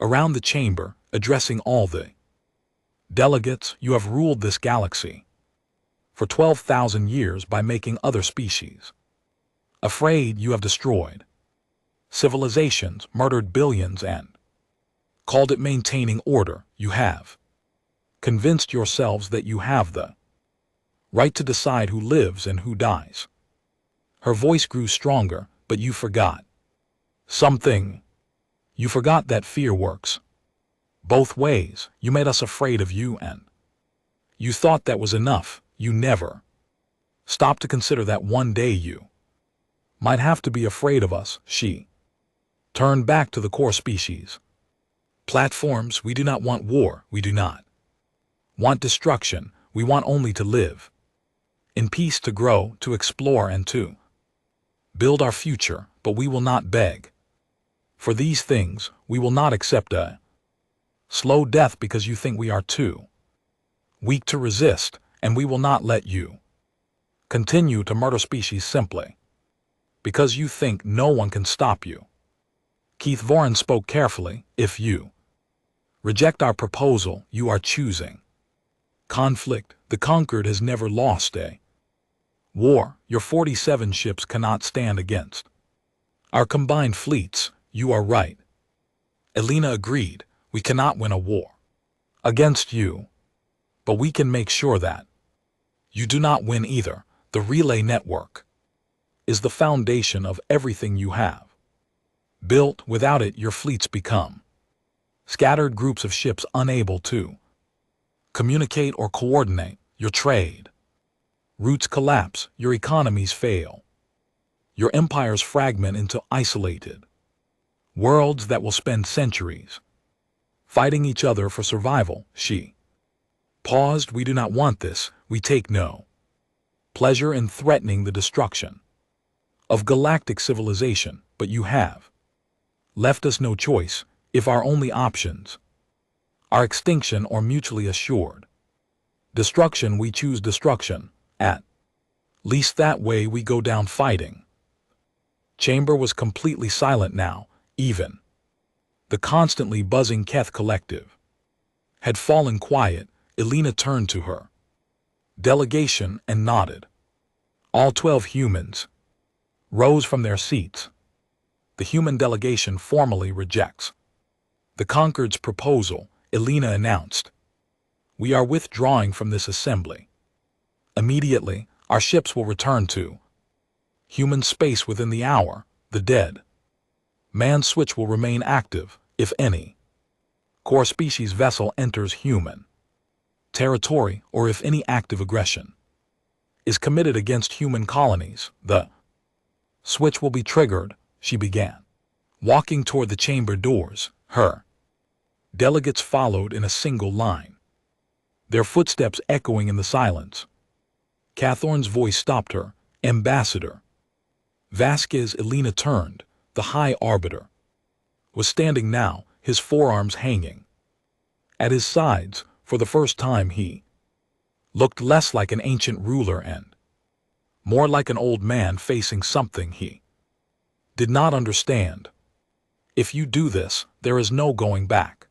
around the chamber, addressing all the delegates. You have ruled this galaxy for 12,000 years by making other species afraid. You have destroyed civilizations, murdered billions, and called it maintaining order. You have convinced yourselves that you have the right to decide who lives and who dies. Her voice grew stronger. But you forgot something. You forgot that fear works both ways. You made us afraid of you, and you thought that was enough. You never stopped to consider that one day you might have to be afraid of us. She turned back to the core species platforms. We do not want war. We do not want destruction. We want only to live in peace, to grow, to explore, and to build our future. But we will not beg for these things. We will not accept a slow death because you think we are too weak to resist, and we will not let you continue to murder species simply because you think no one can stop you. Keith Voren spoke carefully. If you reject our proposal, you are choosing conflict. The conquered has never lost a war. Your 47 ships cannot stand against our combined fleets. You are right. Elena agreed. We cannot win a war against you, but we can make sure that you do not win either. The relay network is the foundation of everything you have built. Without it, your fleets become scattered groups of ships unable to communicate or coordinate. Your trade routes collapse. Your economies fail. Your empires fragment into isolated worlds that will spend centuries fighting each other for survival. She paused. We do not want this. We take no pleasure in threatening the destruction of galactic civilization, but you have left us no choice. If our only options are extinction or mutually assured destruction, we choose destruction. At least that way we go down fighting. Chamber was completely silent now. Even the constantly buzzing Keth collective had fallen quiet. Elena turned to her delegation and nodded. All 12 humans rose from their seats. The human delegation formally rejects the conquered's proposal. Elena announced. We are withdrawing from this assembly. Immediately, our ships will return to human space within the hour. The dead man switch will remain active. If any core species vessel enters human territory, or if any active aggression is committed against human colonies, the switch will be triggered. She began walking toward the chamber doors. Her delegates followed in a single line, their footsteps echoing in the silence. Cathorne's voice stopped her. Ambassador, Vasquez Elena turned. The High Arbiter was standing now, his forearms hanging. At his sides, for the first time he looked less like an ancient ruler and more like an old man facing something he did not understand. If you do this, there is no going back.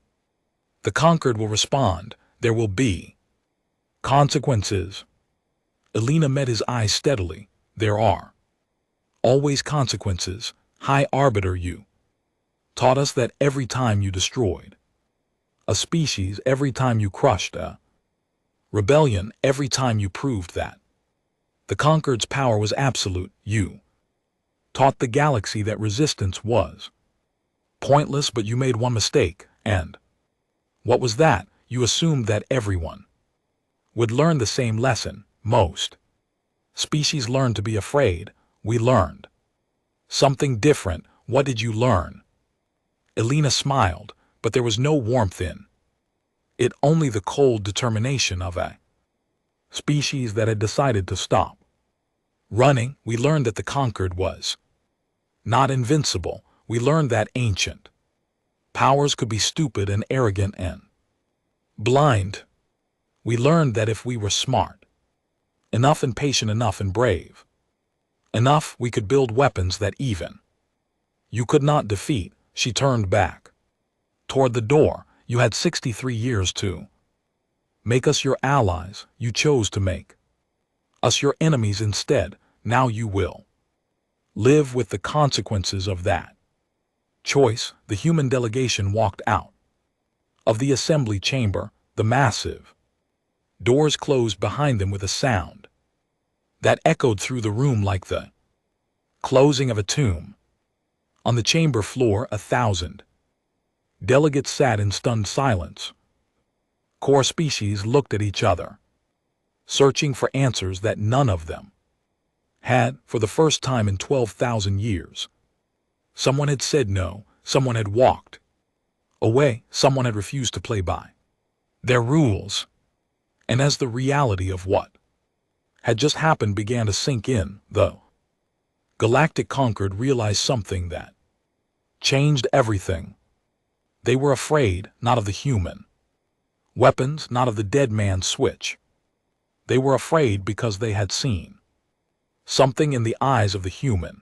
The conquered will respond. There will be consequences. Elena met his eyes steadily. There are always consequences. High Arbiter, you taught us that every time you destroyed a species, every time you crushed a rebellion, every time you proved that the conquered's power was absolute, you taught the galaxy that resistance was pointless, but you made one mistake, and what was that? You assumed that everyone would learn the same lesson. Most species learn to be afraid. We learned something different. What did you learn? Elena smiled, but there was no warmth in it, only the cold determination of a species that had decided to stop running. We learned that the conquered was not invincible. We learned that ancient powers could be stupid and arrogant and blind. We learned that if we were smart enough and patient enough and brave enough, we could build weapons that even you could not defeat. She turned back toward the door. You had 63 years to make us your allies. You chose to make us your enemies instead. Now you will live with the consequences of that choice. The human delegation walked out of the assembly chamber. The massive doors closed behind them with a sound that echoed through the room like the closing of a tomb. On the chamber floor, 1,000 delegates sat in stunned silence. Core species looked at each other, searching for answers that none of them had. For the first time in 12,000 years, someone had said no, someone had walked away, someone had refused to play by their rules. And as the reality of what had just happened began to sink in, the Galactic Conquered realized something that changed everything. They were afraid, not of the human weapons, not of the dead man's switch. They were afraid because they had seen something in the eyes of the human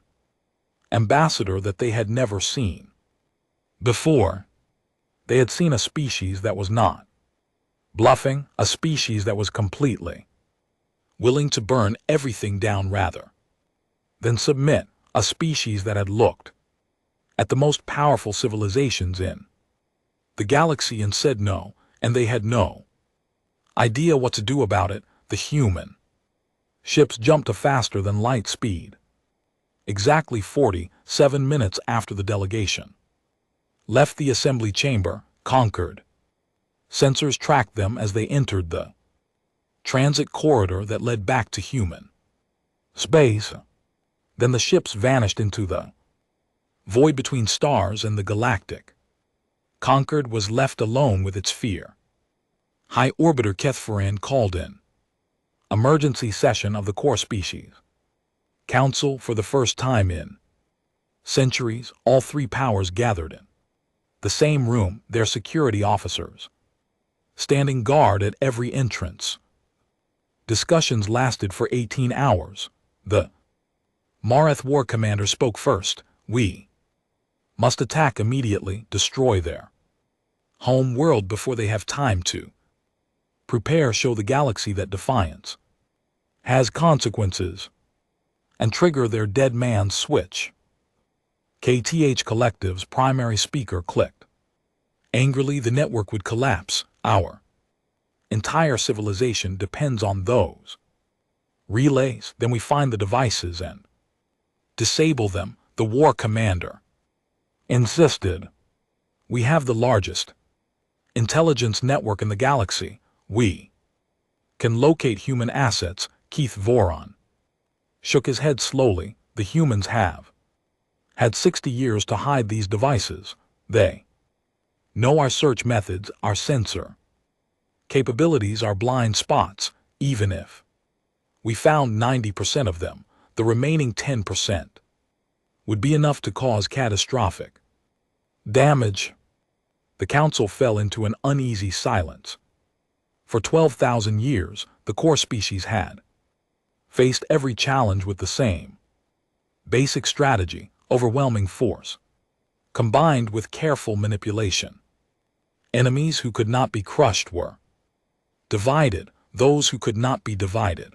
ambassador that they had never seen before. They had seen a species that was not bluffing, a species that was completely willing to burn everything down rather than submit, a species that had looked at the most powerful civilizations in the galaxy and said no, and they had no idea what to do about it. The human ships jumped to faster than light speed. Exactly 47 minutes after the delegation left the assembly chamber, conquered sensors tracked them as they entered the transit corridor that led back to human space. Then the ships vanished into the void between stars, and the Galactic Conquered was left alone with its fear. High Orbiter Kethfaran called in emergency session of the core species council. For the first time in centuries, all three powers gathered in the same room, their security officers standing guard at every entrance. Discussions lasted for 18 hours. The Marath war commander spoke first. We must attack immediately, destroy their home world before they have time to prepare, show the galaxy that defiance has consequences, and trigger their dead man's switch. KTH Collective's primary speaker clicked. Angrily, the network would collapse. Our entire civilization depends on those relays. Then we find the devices and disable them, the war commander insisted. We have the largest intelligence network in the galaxy. We can locate human assets. Keith Voron shook his head slowly. The humans have had 60 years to hide these devices. They know our search methods, our sensor capabilities, our blind spots. Even if we found 90% of them, the remaining 10% would be enough to cause catastrophic damage. The council fell into an uneasy silence. For 12,000 years, the core species had faced every challenge with the same basic strategy: overwhelming force, combined with careful manipulation. Enemies who could not be crushed were divided; those who could not be divided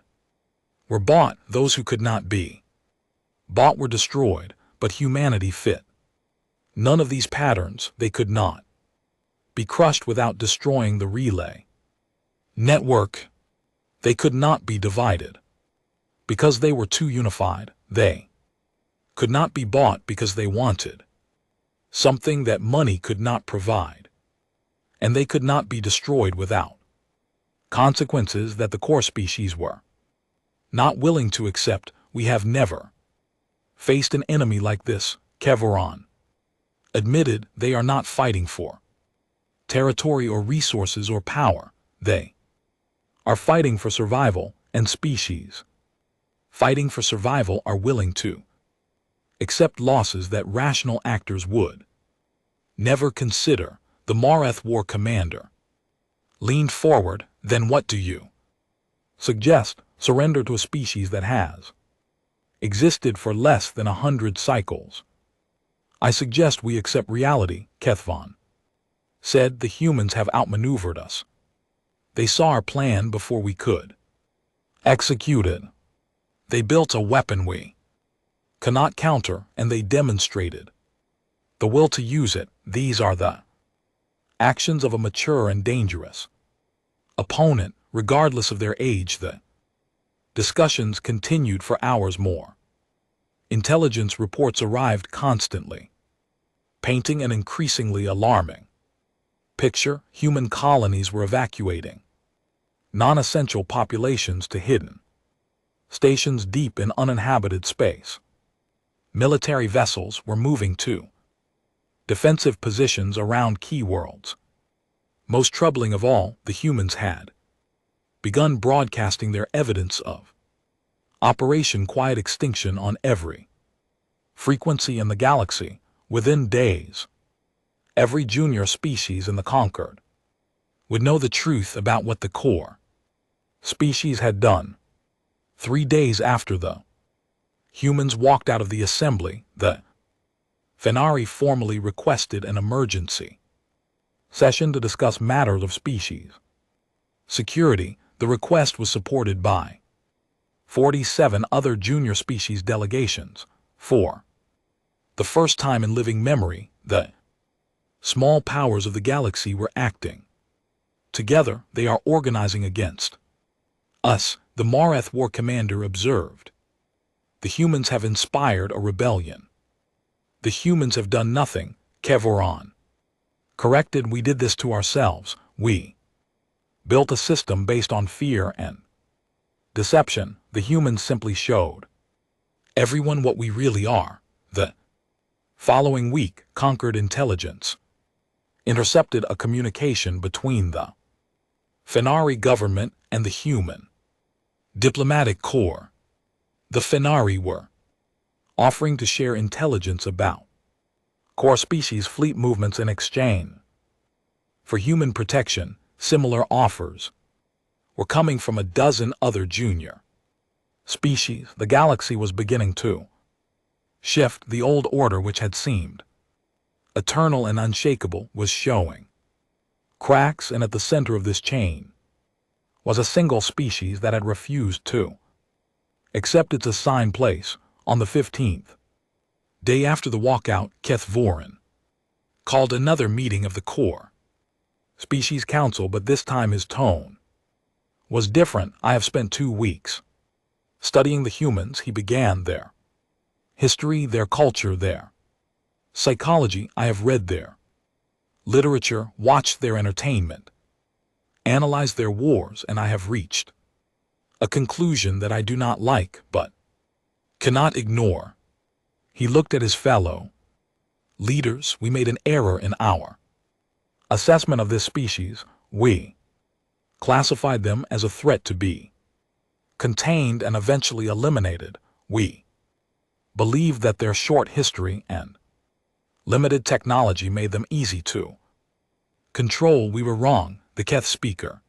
were bought; those who could not be bought were destroyed. But humanity fit none of these patterns. They could not be crushed without destroying the relay network. They could not be divided because they were too unified. They could not be bought because they wanted something that money could not provide. And they could not be destroyed without consequences that the core species were not willing to accept. We have never faced an enemy like this. Kevoron admitted they are not fighting for territory or resources or power. They are fighting for survival, and species fighting for survival are willing to accept losses that rational actors would never consider. The Mareth war commander leaned forward. Then what do you suggest? Surrender to a species that has existed for less than 100 cycles? I suggest we accept reality, Kethvon said. The humans have outmaneuvered us. They saw our plan before we could execute it. They built a weapon we cannot counter, and they demonstrated the will to use it. These are the actions of a mature and dangerous opponent, regardless of their age. The discussions continued for hours more. Intelligence reports arrived constantly, painting an increasingly alarming picture. Human colonies were evacuating non-essential populations to hidden stations deep in uninhabited space. Military vessels were moving to defensive positions around key worlds. Most troubling of all, the humans had begun broadcasting their evidence of Operation Quiet Extinction on every frequency in the galaxy. Within days, every junior species in the Conquered would know the truth about what the core species had done. 3 days after the humans walked out of the assembly, the Fenari formally requested an emergency session to discuss matters of species security. The request was supported by 47 other junior species delegations. For the first time in living memory, the small powers of the galaxy were acting together. They are organizing against us, the Mareth war commander observed. The humans have inspired a rebellion. The humans have done nothing, Kevoron corrected. We did this to ourselves. We built a system based on fear and deception. The humans simply showed everyone what we really are. The following week, Conquered intelligence intercepted a communication between the Fenari government and the human diplomatic corps. The Fenari were offering to share intelligence about core species fleet movements in exchange for human protection. Similar offers were coming from a dozen other junior species. The galaxy was beginning to shift. The old order, which had seemed eternal and unshakable, was showing cracks, and at the center of this chain was a single species that had refused to accept its assigned place. On the 15th day after the walkout, Kethvorin called another meeting of the core species council, but this time his tone was different. I have spent 2 weeks studying the humans, he began, their history, their culture, their psychology. I have read their literature, watched their entertainment, analyzed their wars, and I have reached a conclusion that I do not like but cannot ignore. He looked at his fellow leaders. We made an error in our assessment of this species. We classified them as a threat to be contained and eventually eliminated. We believed that their short history and limited technology made them easy to control. We were wrong, the Keth speaker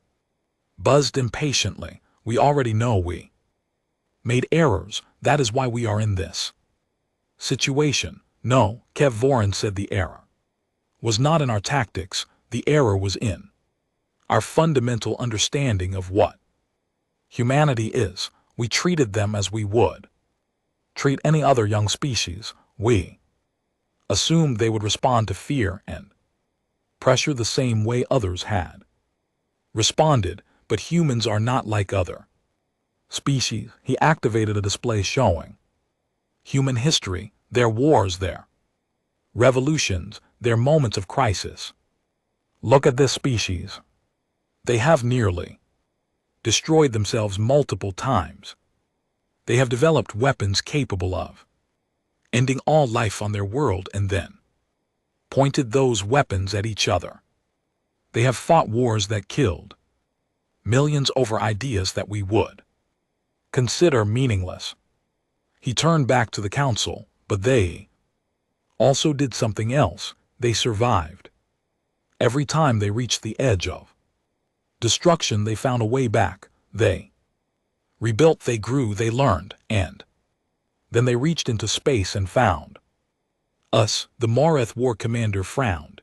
buzzed impatiently. We already know we made errors. That is why we are in this situation. No, Kev Voran said, the error was not in our tactics. The error was in our fundamental understanding of what humanity is. We treated them as we would treat any other young species. We assumed they would respond to fear and pressure the same way others had responded, but humans are not like other species. He activated a display showing human history, their wars, their revolutions, their moments of crisis. Look at this species. They have nearly destroyed themselves multiple times. They have developed weapons capable of ending all life on their world and then pointed those weapons at each other. They have fought wars that killed millions over ideas that we would consider meaningless. He turned back to the council, but they also did something else. They survived. Every time they reached the edge of destruction, they found a way back. They rebuilt, they grew, they learned, and then they reached into space and found us. The Moreth war commander frowned.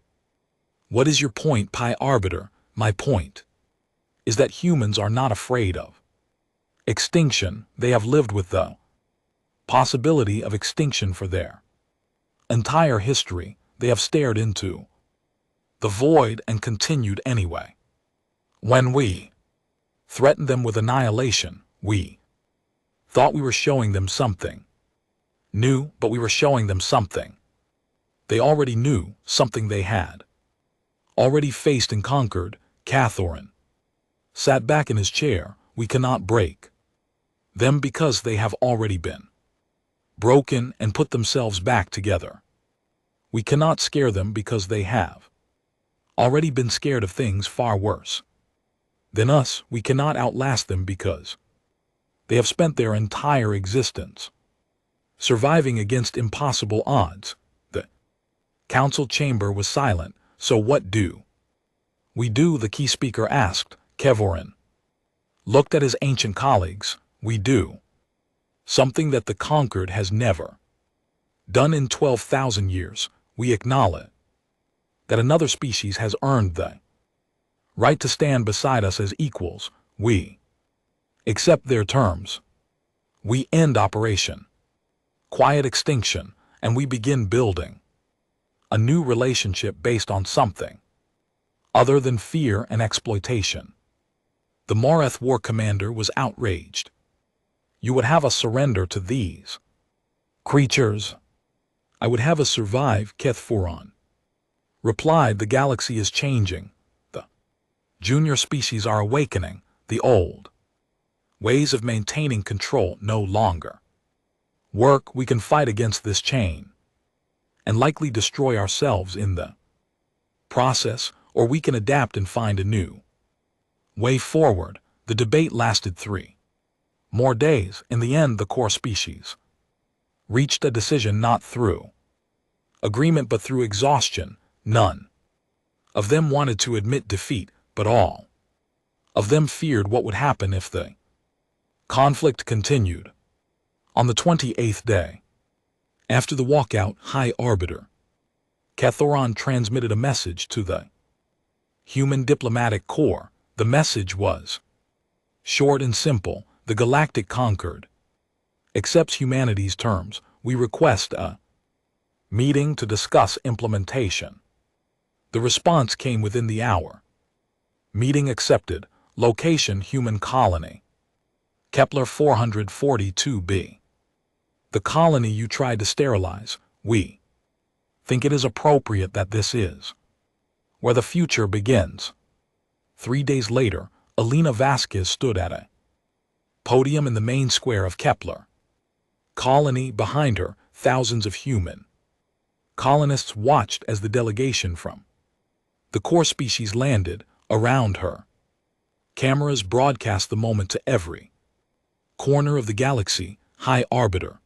What is your point, Pi Arbiter? My point is that humans are not afraid of extinction. They have lived with the possibility of extinction for their entire history. They have stared into the void and continued anyway. When we threatened them with annihilation, we thought we were showing them something new, but we were showing them something they already knew, something they had already faced and conquered. Cathoran sat back in his chair. We cannot break them because they have already been broken and put themselves back together. We cannot scare them because they have already been scared of things far worse than us. We cannot outlast them because they have spent their entire existence surviving against impossible odds. The council chamber was silent. So what do we do? The key speaker asked. Kevoran looked at his ancient colleagues. We do something that the conquered has never done in 12,000 years. We acknowledge that another species has earned the right to stand beside us as equals. We accept their terms. We end Operation Quiet Extinction, and we begin building a new relationship based on something other than fear and exploitation. The Moreth war commander was outraged. You would have us surrender to these creatures? I would have us survive, Kethfuron replied. The galaxy is changing. The junior species are awakening. The old ways of maintaining control no longer work. We can fight against this chain and likely destroy ourselves in the process, or we can adapt and find a new way forward. The debate lasted 3 more days. In the end, the core species reached a decision, not through agreement but through exhaustion. None of them wanted to admit defeat, but all of them feared what would happen if the conflict continued. On the 28th day after the walkout, High Arbiter Cathoran transmitted a message to the human diplomatic corps. The message was short and simple. The Galactic Concord accepts humanity's terms. We request a meeting to discuss implementation. The response came within the hour. Meeting accepted. Location: human colony. Kepler 442b. The colony you tried to sterilize. We think it is appropriate that this is where the future begins. 3 days later, Elena Vasquez stood at a podium in the main square of Kepler colony. Behind her, thousands of human colonists watched as the delegation from the core species landed. Around her, cameras broadcast the moment to every corner of the galaxy. High Arbiter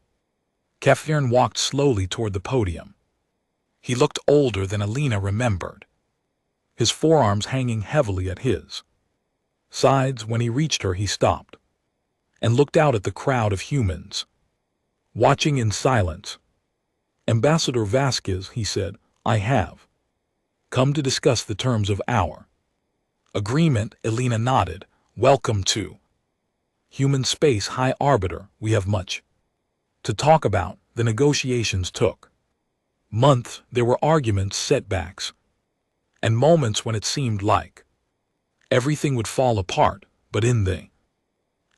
Kefirn walked slowly toward the podium. He looked older than Alina remembered, his forearms hanging heavily at his sides. When he reached her, he stopped and looked out at the crowd of humans, watching in silence. "Ambassador Vasquez," he said, "I have come to discuss the terms of our agreement." Alina nodded. "Welcome to human space, High Arbiter. We have much to talk about." The negotiations took months. There were arguments, setbacks, and moments when it seemed like everything would fall apart. But in the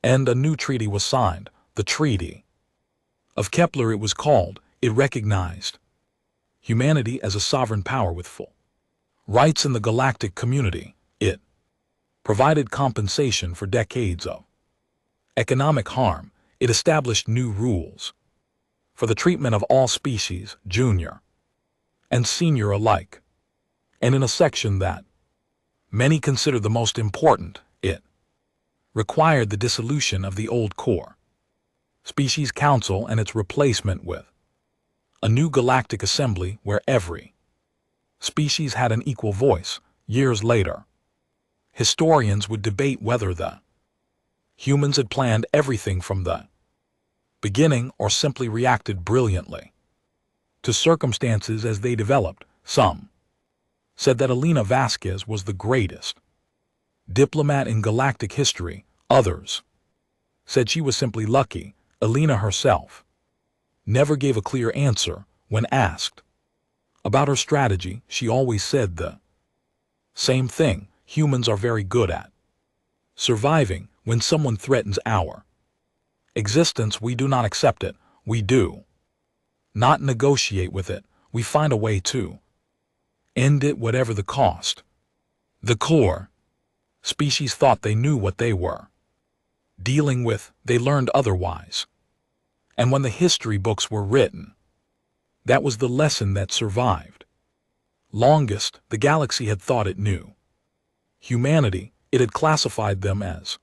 end, a new treaty was signed. The Treaty of Kepler, it was called. It recognized humanity as a sovereign power with full rights in the galactic community. It provided compensation for decades of economic harm. It established new rules for the treatment of all species, junior and senior alike. And in a section that many consider the most important, it required the dissolution of the old core species council and its replacement with a new galactic assembly where every species had an equal voice. Years later, historians would debate whether the humans had planned everything from the beginning or simply reacted brilliantly to circumstances as they developed. Some said that Alina Vasquez was the greatest diplomat in galactic history. Others said she was simply lucky. Alina herself never gave a clear answer. When asked about her strategy, she always said the same thing: humans are very good at surviving. When someone threatens our existence, we do not accept it. We do not negotiate with it. We find a way to end it, whatever the cost. The core species thought they knew what they were dealing with. They learned otherwise. And when the history books were written, that was the lesson that survived longest. The galaxy had thought it knew humanity. It had classified them as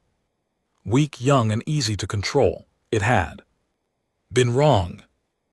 weak, young, and easy to control. It had been wrong.